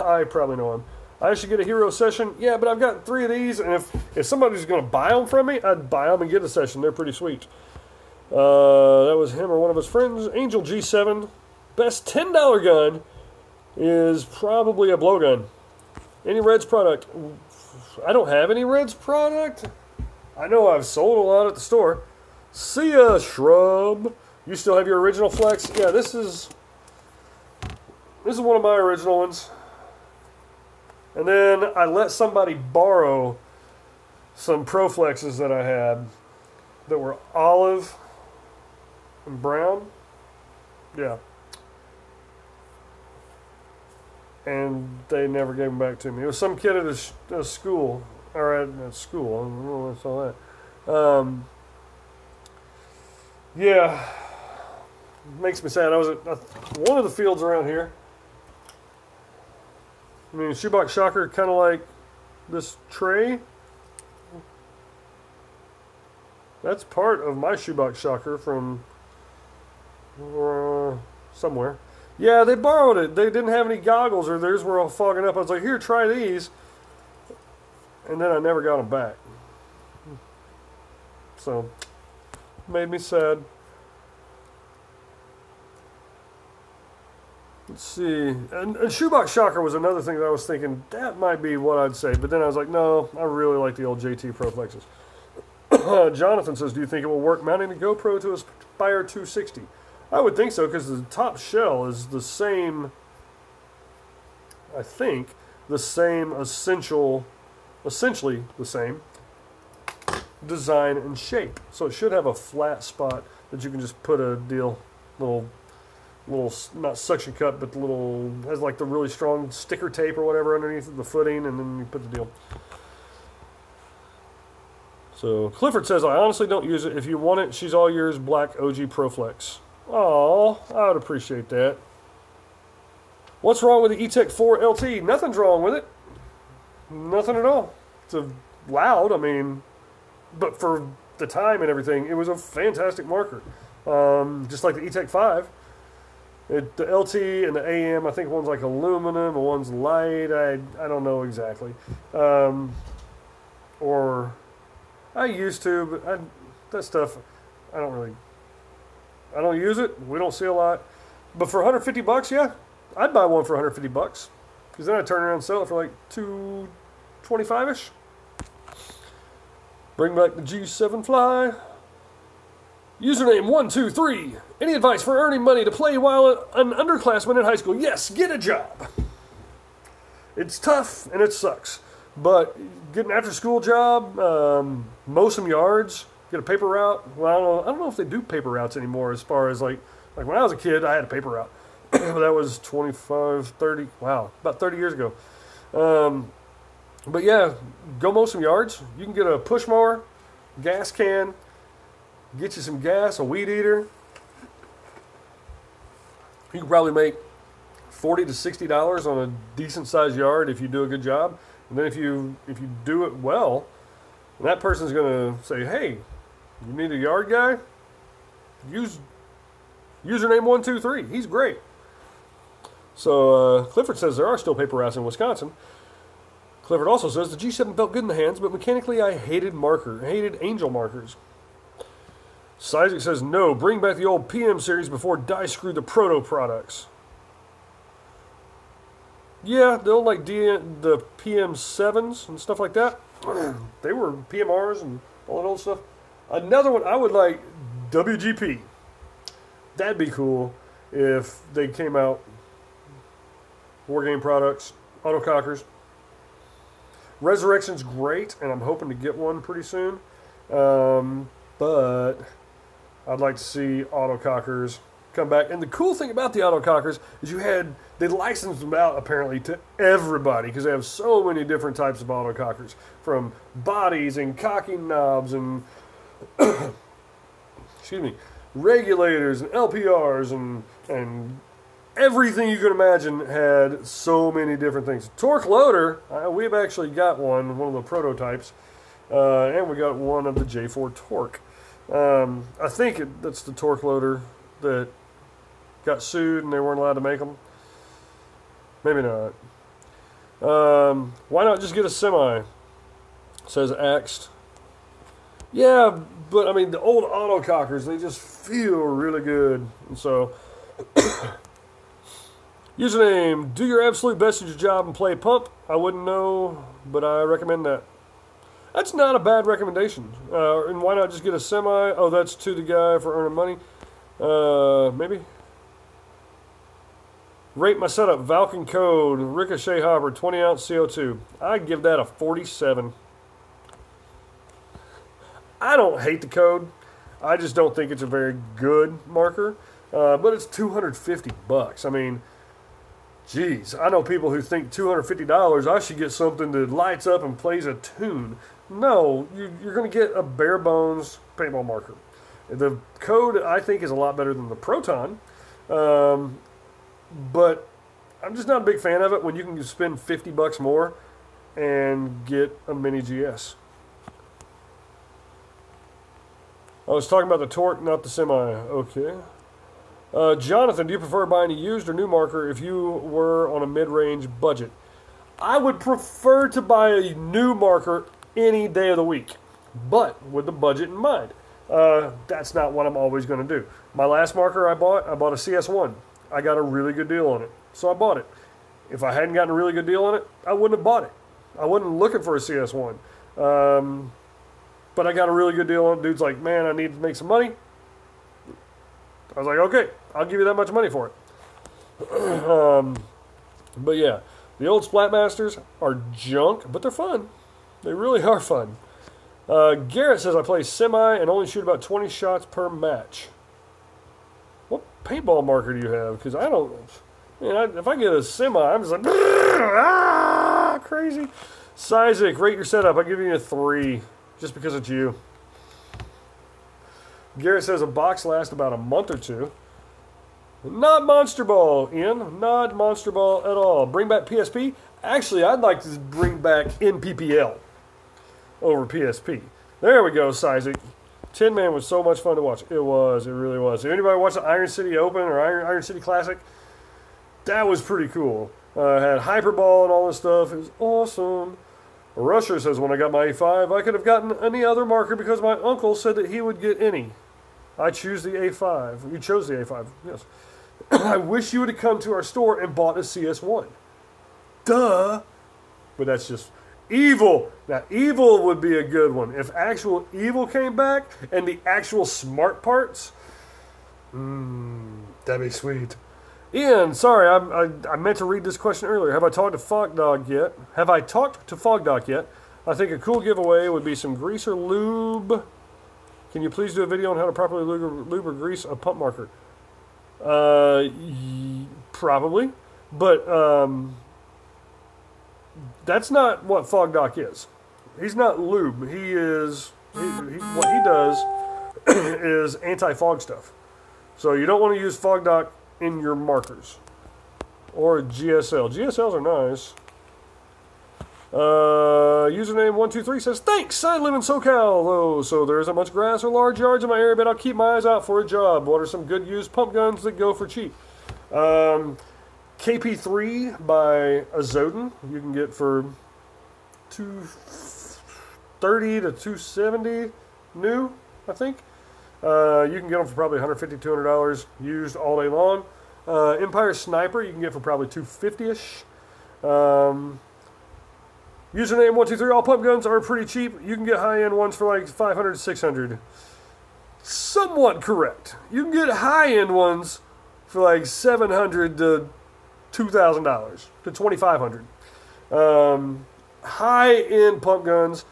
I probably know him. I should get a hero session. Yeah, but I've got 3 of these, and if somebody's going to buy them from me, I'd buy them and get a session. They're pretty sweet. That was him or one of his friends. Angel G7. Best $10 gun is probably a blowgun. Any Reds product? I don't have any Reds product. I know I've sold a lot at the store. See ya, Shrub. You still have your original Flex? Yeah, this is one of my original ones. And then I let somebody borrow some Proflexes that I had that were olive and brown. Yeah. And they never gave them back to me. It was some kid at a school, or at school. I don't know if I saw that. Yeah, makes me sad. I was at one of the fields around here. I mean, shoebox shocker, kind of like this tray. That's part of my shoebox shocker from somewhere. Yeah, they borrowed it. They didn't have any goggles, or theirs were all fogging up. I was like, here, try these. And then I never got them back. So, made me sad. Let's see. And shoebox shocker was another thing that I was thinking, that might be what I'd say. But then I was like, no, I really like the old JT Proflexes. Jonathan says, do you think it will work mounting the GoPro to a Spire 260? I would think so, because the top shell is the same, I think, the same essentially the same design and shape. So it should have a flat spot that you can just put a little, not suction cup, but the little, has like the really strong sticker tape or whatever underneath the footing, and then you put the deal. So Clifford says, I honestly don't use it. If you want it, she's all yours, black OG Proflex. Oh, I would appreciate that. What's wrong with the E-Tech 4 LT? Nothing's wrong with it. Nothing at all. It's loud, I mean, but for the time and everything, it was a fantastic marker. Just like the E-Tech 5. The LT and the AM, I think one's like aluminum, and one's light. I don't know exactly. Or I used to, but that stuff, I don't use it. We don't see a lot. But for 150 bucks, yeah, I'd buy one for 150 bucks. Because then I'd turn around and sell it for like 225-ish. Bring back the G7 Fly. Username 123. Any advice for earning money to play while an underclassman in high school? Yes, get a job. It's tough and it sucks. But get an after-school job, mow some yards, get a paper route. Well, I don't know if they do paper routes anymore as far as like when I was a kid, I had a paper route. That was 25, 30, wow, about 30 years ago. But yeah, go mow some yards. You can get a push mower, gas can, get you some gas, a weed eater. You can probably make $40 to $60 on a decent sized yard if you do a good job. And then if you do it well, that person's going to say, hey, you need a yard guy? Use username 123. He's great. So Clifford says there are still paper routes in Wisconsin. Clifford also says the G7 felt good in the hands, but mechanically I hated angel markers. Sizik says no, bring back the old PM series before die screw the proto products. Yeah, the old the PM7s and stuff like that. They were PMRs and all that old stuff. Another one I would like, WGP. That'd be cool if they came out. Wargame products, autocockers. Resurrection's great, and I'm hoping to get one pretty soon. But I'd like to see autocockers come back. And the cool thing about the autocockers is they licensed them out apparently to everybody because they have so many different types of autocockers, from bodies and cocking knobs and excuse me, regulators and LPRs and everything you could imagine had so many different things. Torque loader, we've actually got one of the prototypes, and we got one of the J4 Torque. I think that's the torque loader that got sued and they weren't allowed to make them. Maybe not. Why not just get a semi? Says Axed. Yeah, but I mean the old autocockers, they just feel really good, and so. Username, do your absolute best at your job and play pump. I wouldn't know, but I recommend that. That's not a bad recommendation. And why not just get a semi? Oh, that's to the guy for earning money. Maybe. Rate my setup. Valken Code, Ricochet Hopper, 20 ounce CO2. I'd give that a 47. I don't hate the code. I just don't think it's a very good marker. But it's $250. I mean, geez, I know people who think $250, I should get something that lights up and plays a tune. No, you're going to get a bare bones paintball marker. The code, I think, is a lot better than the Proton. But I'm just not a big fan of it when you can spend $50 more and get a mini GS. I was talking about the Torque, not the Semi. Okay. Jonathan, do you prefer buying a used or new marker if you were on a mid-range budget? I would prefer to buy a new marker any day of the week, but with the budget in mind. That's not what I'm always going to do. My last marker I bought a CS1. I got a really good deal on it, so I bought it. If I hadn't gotten a really good deal on it, I wouldn't have bought it. I wasn't looking for a CS1. But I got a really good deal on it. Dude's like, man, I need to make some money. I was like, okay, I'll give you that much money for it. But yeah, the old Splatmasters are junk, but they're fun. They really are fun. Garrett says I play semi and only shoot about 20 shots per match. What paintball marker do you have? Because I don't, man, if I get a semi, I'm just like, crazy. Sizik, rate your setup. I'll give you a 3 just because it's you. Garrett says a box lasts about a month or two. Not Monster Ball, Ian. Not Monster Ball at all. Bring back PSP? Actually, I'd like to bring back NPPL over PSP. There we go, Sizik. Tin Man was so much fun to watch. It was. It really was. If anybody watched the Iron City Open or Iron City Classic, that was pretty cool. Had Hyperball and all this stuff. It was awesome. Rusher says, when I got my A5, I could have gotten any other marker because my uncle said that he would get any. I choose the A5. You chose the A5, yes. I wish you would have come to our store and bought a CS1. Duh. But that's just evil. Now, evil would be a good one. If actual evil came back and the actual smart parts, that'd be sweet. Ian, sorry, I meant to read this question earlier. Have I talked to Fogdog yet? I think a cool giveaway would be some grease or lube. Can you please do a video on how to properly lube or grease a pump marker? Probably, but that's not what Fogdoc is. He's not lube. What he does is anti-fog stuff. So you don't want to use Fogdoc in your markers or GSL. GSLs are nice. Username 123 says, thanks, I live in SoCal, though, so there isn't much grass or large yards in my area, but I'll keep my eyes out for a job. What are some good used pump guns that go for cheap? KP3 by Azoden, you can get for $230 to $270 new, I think. You can get them for probably $150, $200 used all day long. Empire Sniper, you can get for probably $250-ish. Username 123. All pump guns are pretty cheap. You can get high-end ones for like $500 to $600. Somewhat correct. You can get high-end ones for like $700 to $2,000 to $2,500. High-end pump guns,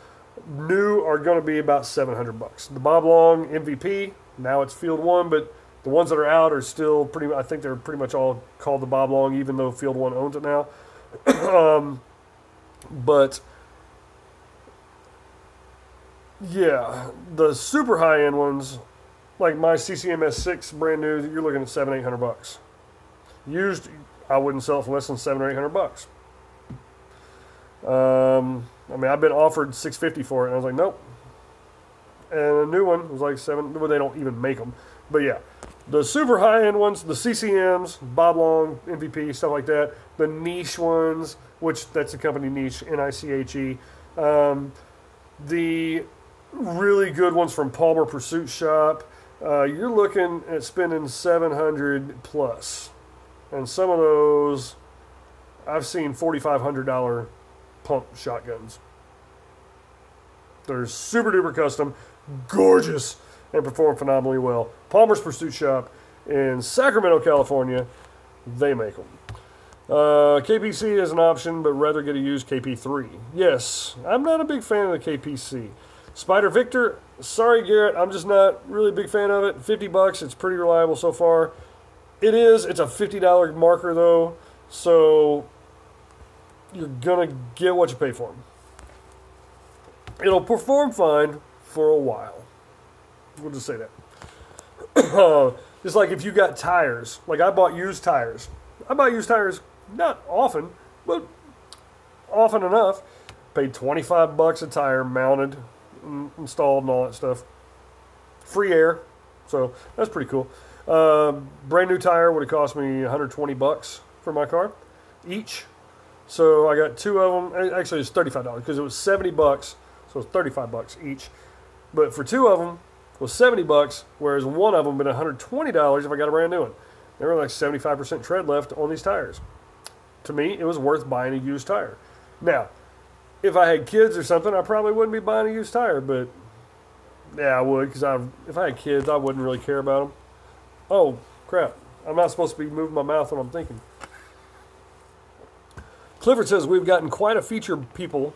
new, are going to be about $700. The Bob Long MVP, now it's Field 1, but the ones that are out are still I think they're pretty much all called the Bob Long, even though Field 1 owns it now. But yeah, the super high end ones, like my CCMS6 brand new, you're looking at $700-800. Used, I wouldn't sell it for less than $700 or $800. I mean, I've been offered $650 for it, and I was like, nope. And a new one was like $700. Well, they don't even make them, but yeah, the super high end ones, the CCMs, Bob Long, MVP, stuff like that. The niche ones, which that's a company niche, NICHE. The really good ones from Palmer Pursuit Shop, you're looking at spending $700 plus. And some of those, I've seen $4,500 pump shotguns. They're super duper custom, gorgeous, and perform phenomenally well. Palmer's Pursuit Shop in Sacramento, California, they make them. KPC is an option, but rather get a used KP3. Yes, I'm not a big fan of the KPC. Spider Victor, sorry Garrett, I'm just not really a big fan of it. $50, it's pretty reliable so far. It's a $50 marker though, so you're gonna get what you pay for. It'll perform fine for a while. We'll just say that. Just like if you got tires, like I bought used tires. I buy used tires not often, but often enough. Paid $25 a tire, mounted, installed, and all that stuff. Free air, so that's pretty cool. Brand new tire would have cost me $120 for my car each. So I got two of them. Actually, it's $35 because it was $70, so it's $35 each. But for two of them, it was $70, whereas one of them would have been $120 if I got a brand new one. There were like 75% tread left on these tires. To me, it was worth buying a used tire. Now, if I had kids or something, I probably wouldn't be buying a used tire, but yeah, I would, because if I had kids, I wouldn't really care about them. Oh, crap. I'm not supposed to be moving my mouth when I'm thinking. Clifford says, we've gotten quite a feature people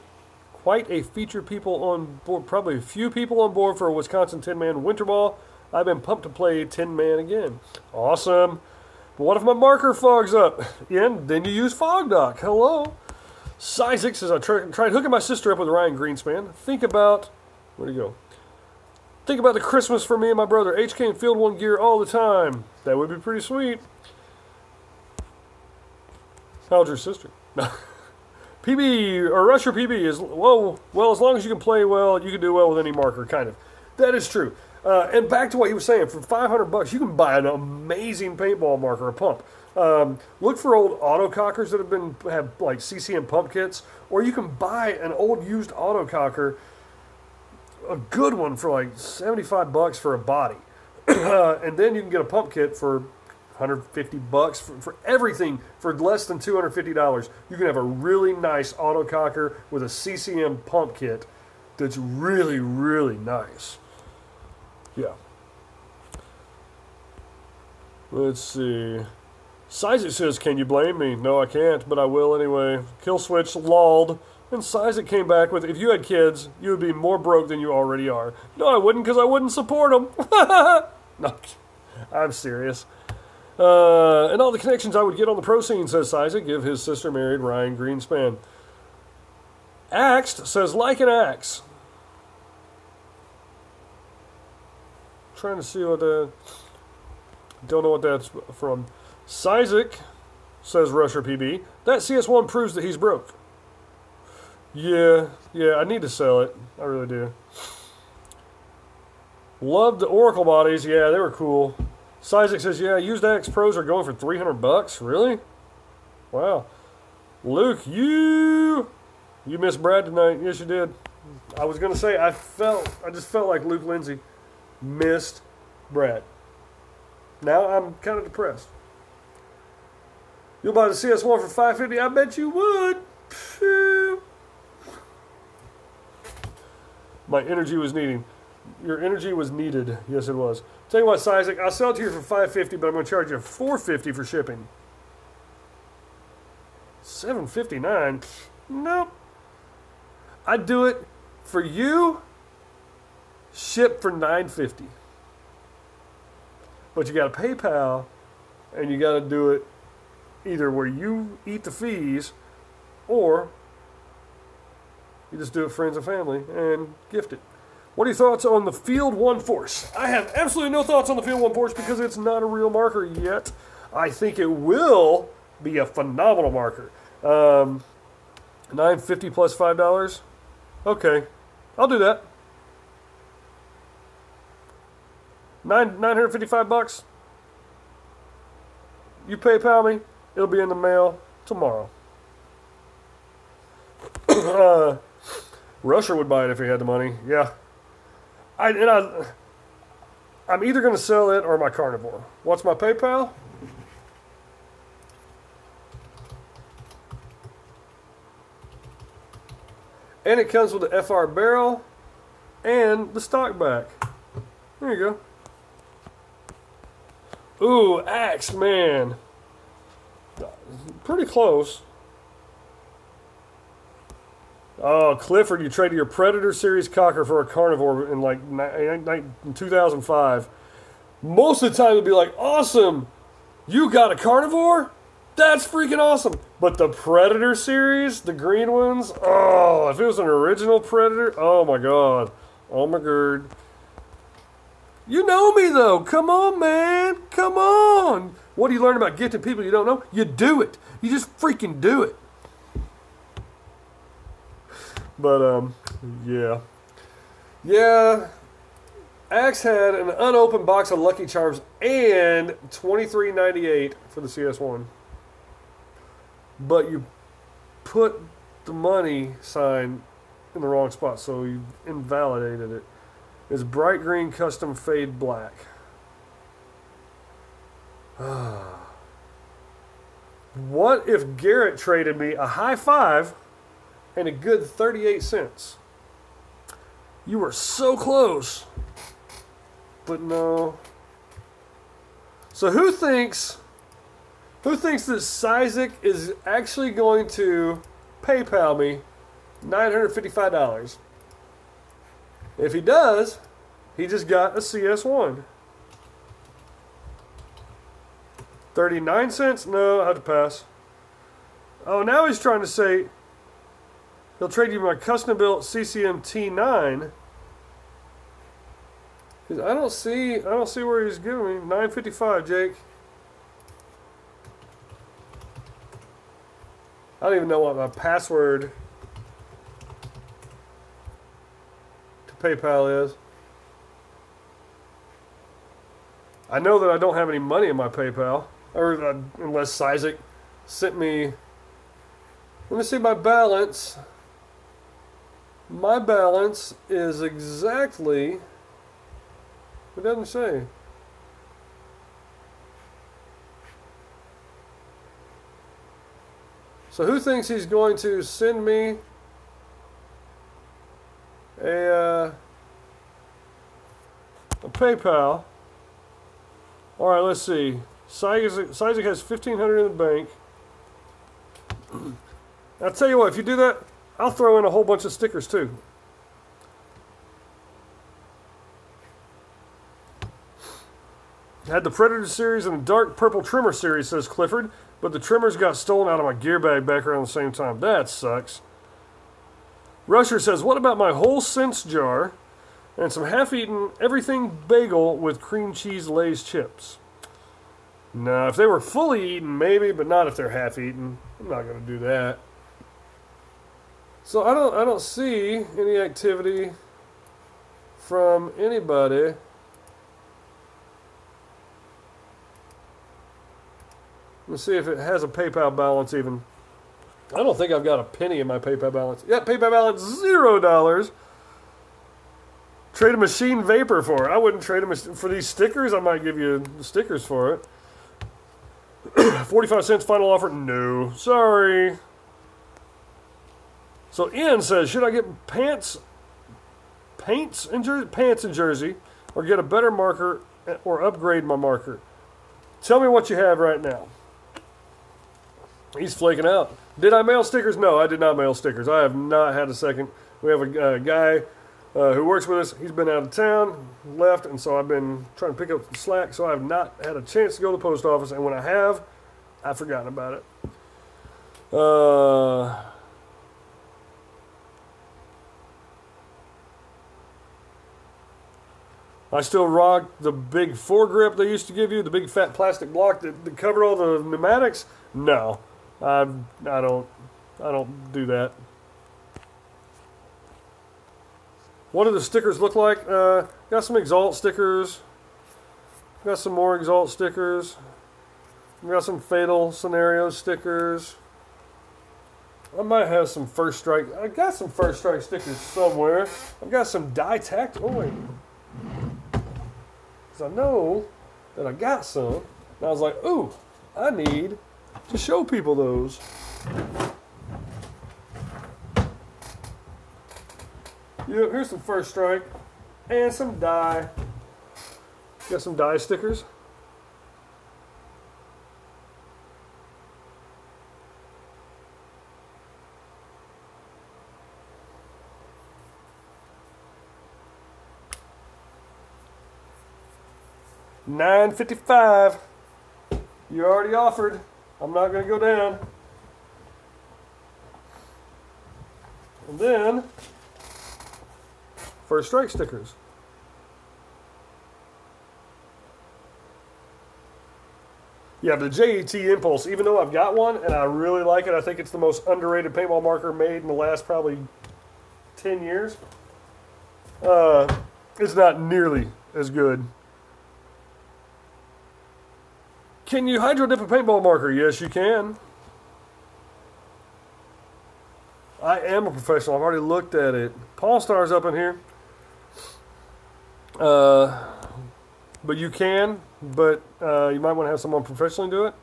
on board, probably a few people on board for a Wisconsin 10-man winter ball. I've been pumped to play 10-man again. Awesome. But what if my marker fogs up? Ian, then you use Fogdoc. Hello. Sizik says, I tried hooking my sister up with Ryan Greenspan. Where'd he go? Think about the Christmas for me and my brother. HK and Field 1 gear all the time. That would be pretty sweet. How old's your sister? PB, or Rusher PB is, well, as long as you can play well, you can do well with any marker, kind of. That is true. And back to what he was saying, for $500, you can buy an amazing paintball marker, a pump. Look for old autocockers that have like CCM pump kits, or you can buy an old used autococker, a good one for like $75 for a body. And then you can get a pump kit for $150 for everything for less than $250. You can have a really nice autococker with a CCM pump kit that's really, really nice. Yeah. Let's see. Sizik says, can you blame me? No, I can't, but I will anyway. Killswitch lolled, and Sizik came back with, if you had kids, you would be more broke than you already are. No, I wouldn't, because I wouldn't support them. No, I'm serious. And all the connections I would get on the pro scene, says Sizik, if his sister married Ryan Greenspan. Axed says, like an axe. Trying to see what that... Don't know what that's from. Sizik says, Rusher PB, that CS1 proves that he's broke. Yeah, I need to sell it. I really do. Loved the Oracle bodies. Yeah, they were cool. Sizik says, yeah, used Axe Pros are going for $300. Really? Wow. Luke, you missed Brad tonight. Yes, you did. I was going to say, I just felt like Luke Lindsay missed Brad. Now I'm kind of depressed. You'll buy the CS1 for $550? I bet you would. Phew. My energy was needing. Your energy was needed. Yes, it was. Tell you what, Sizik, I'll sell it to you for $550, but I'm going to charge you $450 for shipping. $7.59? Nope. I'd do it for you. Ship for $9.50. But you got to PayPal, and you got to do it either where you eat the fees, or you just do it friends and family and gift it. What are your thoughts on the Field 1 Force? I have absolutely no thoughts on the Field 1 Force because it's not a real marker yet. I think it will be a phenomenal marker. $9.50 plus $5? Okay, I'll do that. $955. You PayPal me, it'll be in the mail tomorrow. Rusher would buy it if he had the money. Yeah. I'm either going to sell it or my carnivore. What's my PayPal? And it comes with the FR barrel and the stock back. There you go. Ooh, Axe, man. Pretty close. Oh, Clifford, you traded your Predator Series cocker for a carnivore in like in 2005. Most of the time it'd be like, awesome, you got a carnivore? That's freaking awesome. But the Predator Series, the green ones, oh, if it was an original Predator, oh my God. Oh my God. You know me though. Come on, man. Come on. What do you learn about gifting people you don't know? You do it. You just freaking do it. But, yeah. Yeah. Axe had an unopened box of Lucky Charms and $23.98 for the CS1. But you put the money sign in the wrong spot, so you invalidated it. It's bright green custom fade black. What if Garrett traded me a high five and a good 38 cents? You were so close. But no. So who thinks that Sizik is actually going to PayPal me $955? If he does, he just got a CS1. 39 cents? No, I have to pass. Oh, now he's trying to say he'll trade you my custom-built CCM T9. I don't see where he's giving me $9.55, Jake. I don't even know what my password to PayPal is. I know that I don't have any money in my PayPal, or unless Sizik sent me. Let me see my balance. My balance is exactly. It doesn't say. So who thinks he's going to send me a PayPal? All right, let's see. Isaac has $1,500 in the bank. I'll tell you what, if you do that, I'll throw in a whole bunch of stickers too. Had the Predator series and the Dark Purple Trimmer series, says Clifford, but the trimmers got stolen out of my gear bag back around the same time. That sucks. Rusher says, what about my whole Sense jar and some half-eaten everything bagel with cream cheese Lay's chips? No, if they were fully eaten, maybe, but not if they're half-eaten. I'm not going to do that. So I don't see any activity from anybody. Let's see if it has a PayPal balance even. I don't think I've got a penny in my PayPal balance. Yeah, PayPal balance $0. Trade a machine vapor for it. I wouldn't trade a machine for these stickers. I might give you the stickers for it. 45 cents final offer. No, sorry. So Ian says, should I get pants and jersey, or get a better marker, or upgrade my marker? Tell me what you have right now. He's flaking out. Did I mail stickers? No, I did not mail stickers. I have not had a second. We have a guy who works with us. He's been out of town, left, and so I've been trying to pick up the slack, so I have not had a chance to go to the post office, and when I have, I've forgotten about it. I still rock the big foregrip they used to give you, the big fat plastic block that covered all the pneumatics. No, I don't do that. What do the stickers look like? Got some Exalt stickers. Got some more Exalt stickers. Got some Fatal Scenario stickers. I might have some First Strike. I got some First Strike stickers somewhere. I've got some die tacked. Oh wait. I know that I got some, and I was like, ooh, I need to show people those. Yeah, here's some First Strike and some die. Got some die stickers. $9.55. You already offered. I'm not going to go down. And then First Strike stickers. Yeah, but the JET Impulse, even though I've got one and I really like it, I think it's the most underrated paintball marker made in the last probably 10 years. It's not nearly as good. Can you hydro dip a paintball marker? Yes, you can. I am a professional. I've already looked at it. Paul Star's up in here. But you can, but you might want to have someone professionally do it.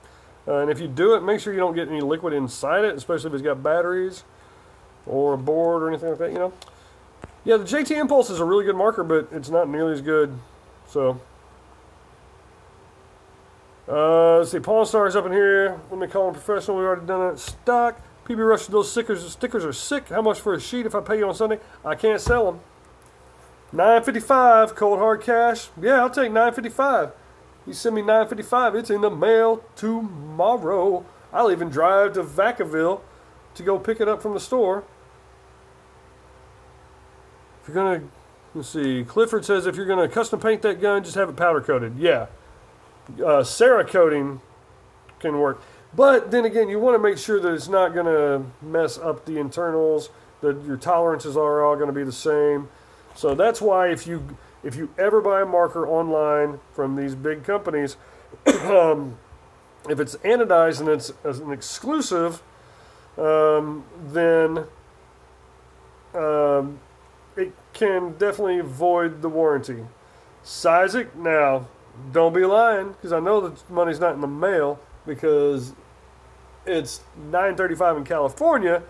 And if you do it, make sure you don't get any liquid inside it, especially if it's got batteries or a board or anything like that, you know. Yeah, the JT Impulse is a really good marker, but it's not nearly as good. So, let's see, Pawn Star's up in here. Let me call him professional. We've already done it. Stock. PB Rush, those stickers are sick. How much for a sheet if I pay you on Sunday? I can't sell them. $9.55, cold hard cash. Yeah, I'll take $9.55. You send me $9.55, it's in the mail tomorrow. I'll even drive to Vacaville to go pick it up from the store. If you're gonna, let's see, Clifford says if you're gonna custom paint that gun, just have it powder coated. Yeah, Cerakoting can work. But then again, you want to make sure that it's not going to mess up the internals, that your tolerances are all going to be the same. So that's why if you ever buy a marker online from these big companies, if it's anodized and it's an exclusive, then it can definitely void the warranty. Sizik, now, don't be lying, because I know the money's not in the mail, because It's 9:35 in California,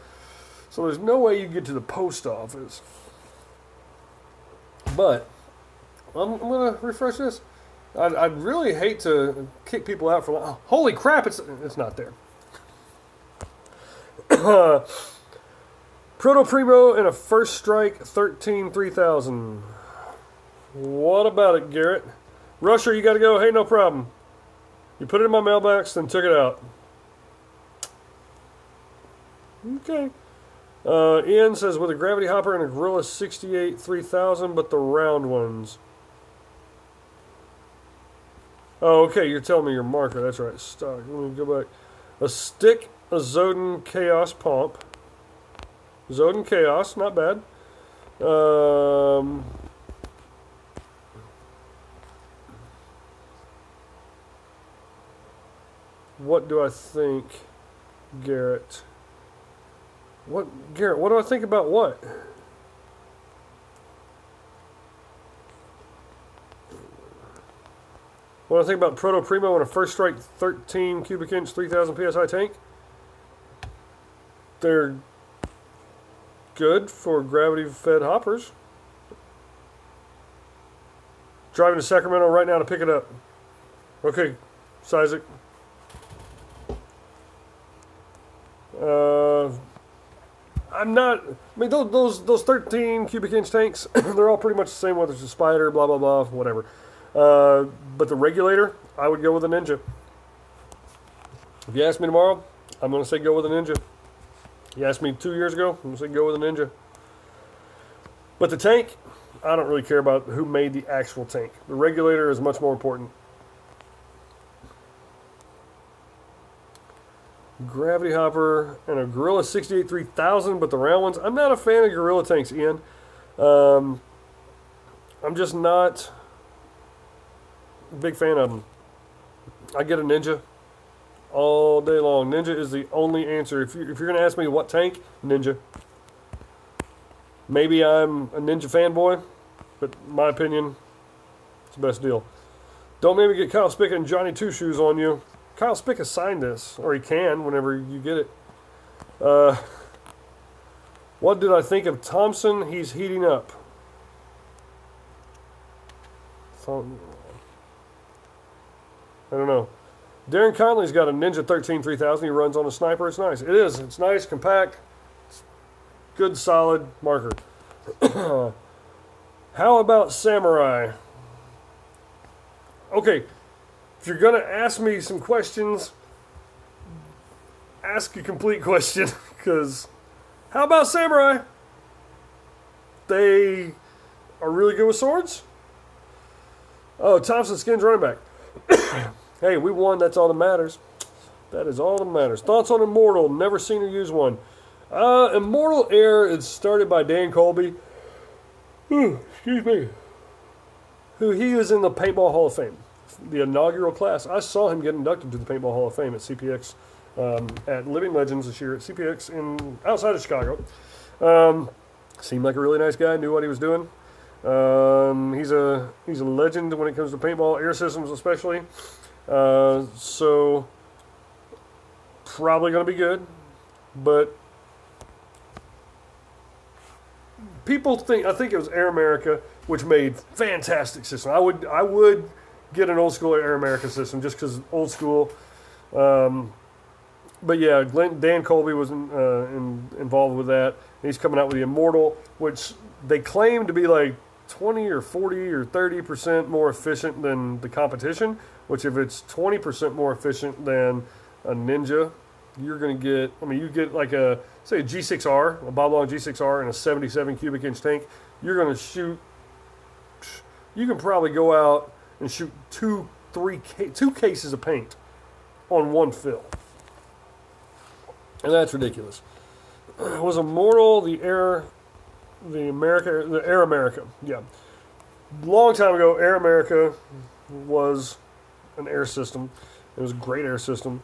so there's no way you get to the post office. But I'm gonna refresh this. I'd really hate to kick people out for. Oh, holy crap! It's not there. Proto Primo and a first strike 13-3000. What about it, Garrett? Rusher, you got to go. Hey, no problem. You put it in my mailbox, then took it out. Okay. Ian says, with a gravity hopper and a Gorilla 68 3000, but the round ones. Oh, okay, you're telling me your marker. That's right, stock. Let me go back. A stick, a Zodin Chaos pump. Zodin Chaos, not bad. What do I think, Garrett? What, Garrett, what do I think about what? What do I think about Proto Primo and a first strike 13 cubic inch 3000 psi tank? They're good for gravity fed hoppers. Driving to Sacramento right now to pick it up. Okay, Isaac. I'm not. I mean, those 13 cubic inch tanks, they're all pretty much the same. Whether it's a Spider, blah blah blah, whatever. But the regulator, I would go with a Ninja. If you ask me tomorrow, I'm going to say go with a Ninja. You asked me 2 years ago, I'm going to say go with a Ninja. But the tank, I don't really care about who made the actual tank. The regulator is much more important. Gravity hopper and a Gorilla 68 3000, but the round ones. I'm not a fan of Gorilla tanks, Ian. I'm just not a big fan of them. I get a Ninja all day long. Ninja is the only answer. If you're going to ask me what tank, Ninja. Maybe I'm a Ninja fanboy, but in my opinion, it's the best deal. Don't maybe get Kyle Spica and Johnny Two Shoes on you. Kyle Spica signed this, or he can whenever you get it. What did I think of Thompson? He's heating up. I don't know. Darren Conley's got a Ninja 13 3000. He runs on a sniper. It's nice. It is. It's nice, compact, good, solid marker. How about Samurai? Okay. If you're going to ask me some questions, ask a complete question, because how about Samurai? They are really good with swords. Oh, Thompson Skins running back. Hey, we won. That's all that matters. That is all that matters. Thoughts on Immortal? Never seen or used one. Immortal Air is started by Dan Colby. Excuse me. Who he was in the Paintball Hall of Fame. The inaugural class. I saw him get inducted to the Paintball Hall of Fame at CPX, at Living Legends this year at CPX outside of Chicago. Seemed like a really nice guy, knew what he was doing. He's a legend when it comes to paintball, air systems especially. So probably going to be good, but people think, I think it was Air America, which made fantastic system. I would get an old school Air America system just because old school. But yeah, Dan Colby was involved with that. He's coming out with the Immortal, which they claim to be like 20 or 40 or 30% more efficient than the competition, which if it's 20% more efficient than a Ninja, you're going to get, I mean, you get like a, say a G6R, a Bob Long G6R and a 77 cubic inch tank, you're going to shoot, you can probably go out and shoot two cases of paint on one fill. And that's ridiculous. Was Immortal the Air America? Yeah. Long time ago, Air America was an air system. It was a great air system.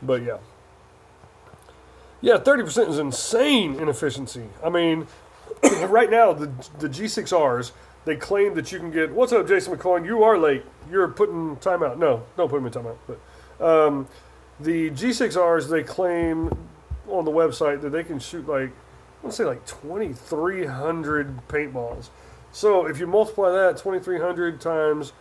But yeah. Yeah, 30% is insane inefficiency. I mean, right now, the G6Rs, they claim that you can get, what's up, Jason McCoy? You are late. You're putting time out. No, don't put me in time out. But The G6Rs, they claim on the website that they can shoot like, I want to say like 2,300 paintballs. So if you multiply that 2,300 times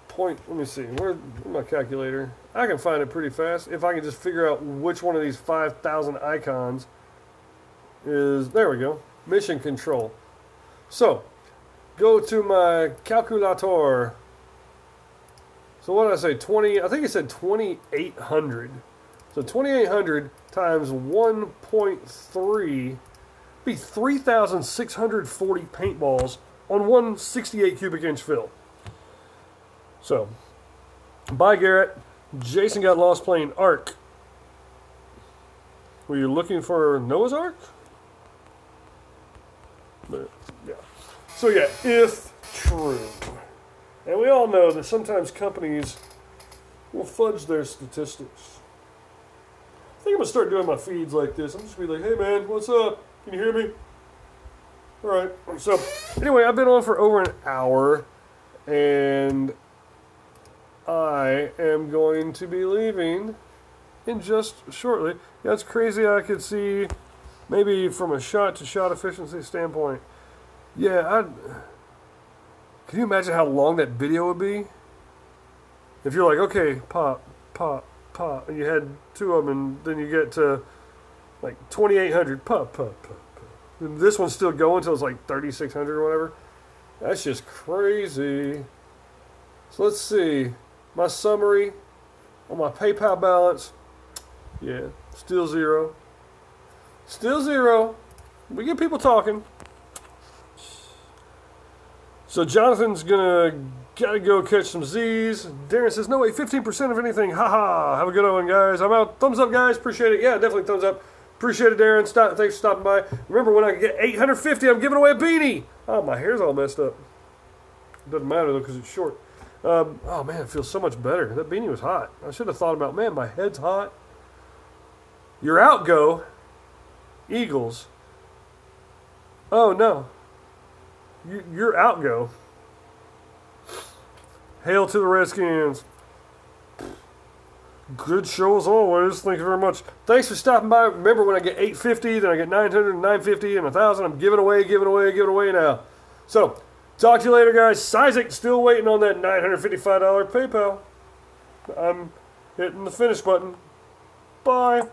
point, let me see, where's my calculator? I can find it pretty fast if I can just figure out which one of these 5,000 icons is, there we go, mission control. So go to my calculator. So what did I say? 20, I think it said 2,800. So 2,800 times 1.3 be 3,640 paintballs on one 68 cubic inch fill. So, bye Garrett. Jason got lost playing Ark. Were you looking for Noah's Ark? But, yeah. So yeah, if true. And we all know that sometimes companies will fudge their statistics. I think I'm going to start doing my feeds like this. I'm just going to be like, hey man, what's up? Can you hear me? Alright. So, anyway, I've been on for over an hour. And I am going to be leaving in just shortly. Yeah, it's crazy. I could see maybe from a shot-to-shot efficiency standpoint. Yeah, can you imagine how long that video would be? If you're like, okay, pop, pop, pop, and you had two of them, and then you get to like 2,800, pop, pop, pop, pop. And this one's still going until it's like 3,600 or whatever. That's just crazy. So let's see. My summary on my PayPal balance. Yeah, still zero. Still zero. We get people talking. So Jonathan's gotta go catch some Z's. Darren says, no way, 15% of anything. Haha. Have a good one, guys. I'm out. Thumbs up, guys. Appreciate it. Yeah, definitely thumbs up. Appreciate it, Darren. Thanks for stopping by. Remember, when I get 850, I'm giving away a beanie. Oh, my hair's all messed up. Doesn't matter, though, because it's short. Oh, man, it feels so much better. That beanie was hot. I should have thought about, man, my head's hot. You're out, go. Eagles. Oh, no. You're out, go. Hail to the Redskins. Good show as always. Thank you very much. Thanks for stopping by. Remember, when I get 850, then I get 900, 950, and 1,000. I'm giving away now. So, talk to you later, guys. Isaac still waiting on that $955 PayPal. I'm hitting the finish button. Bye.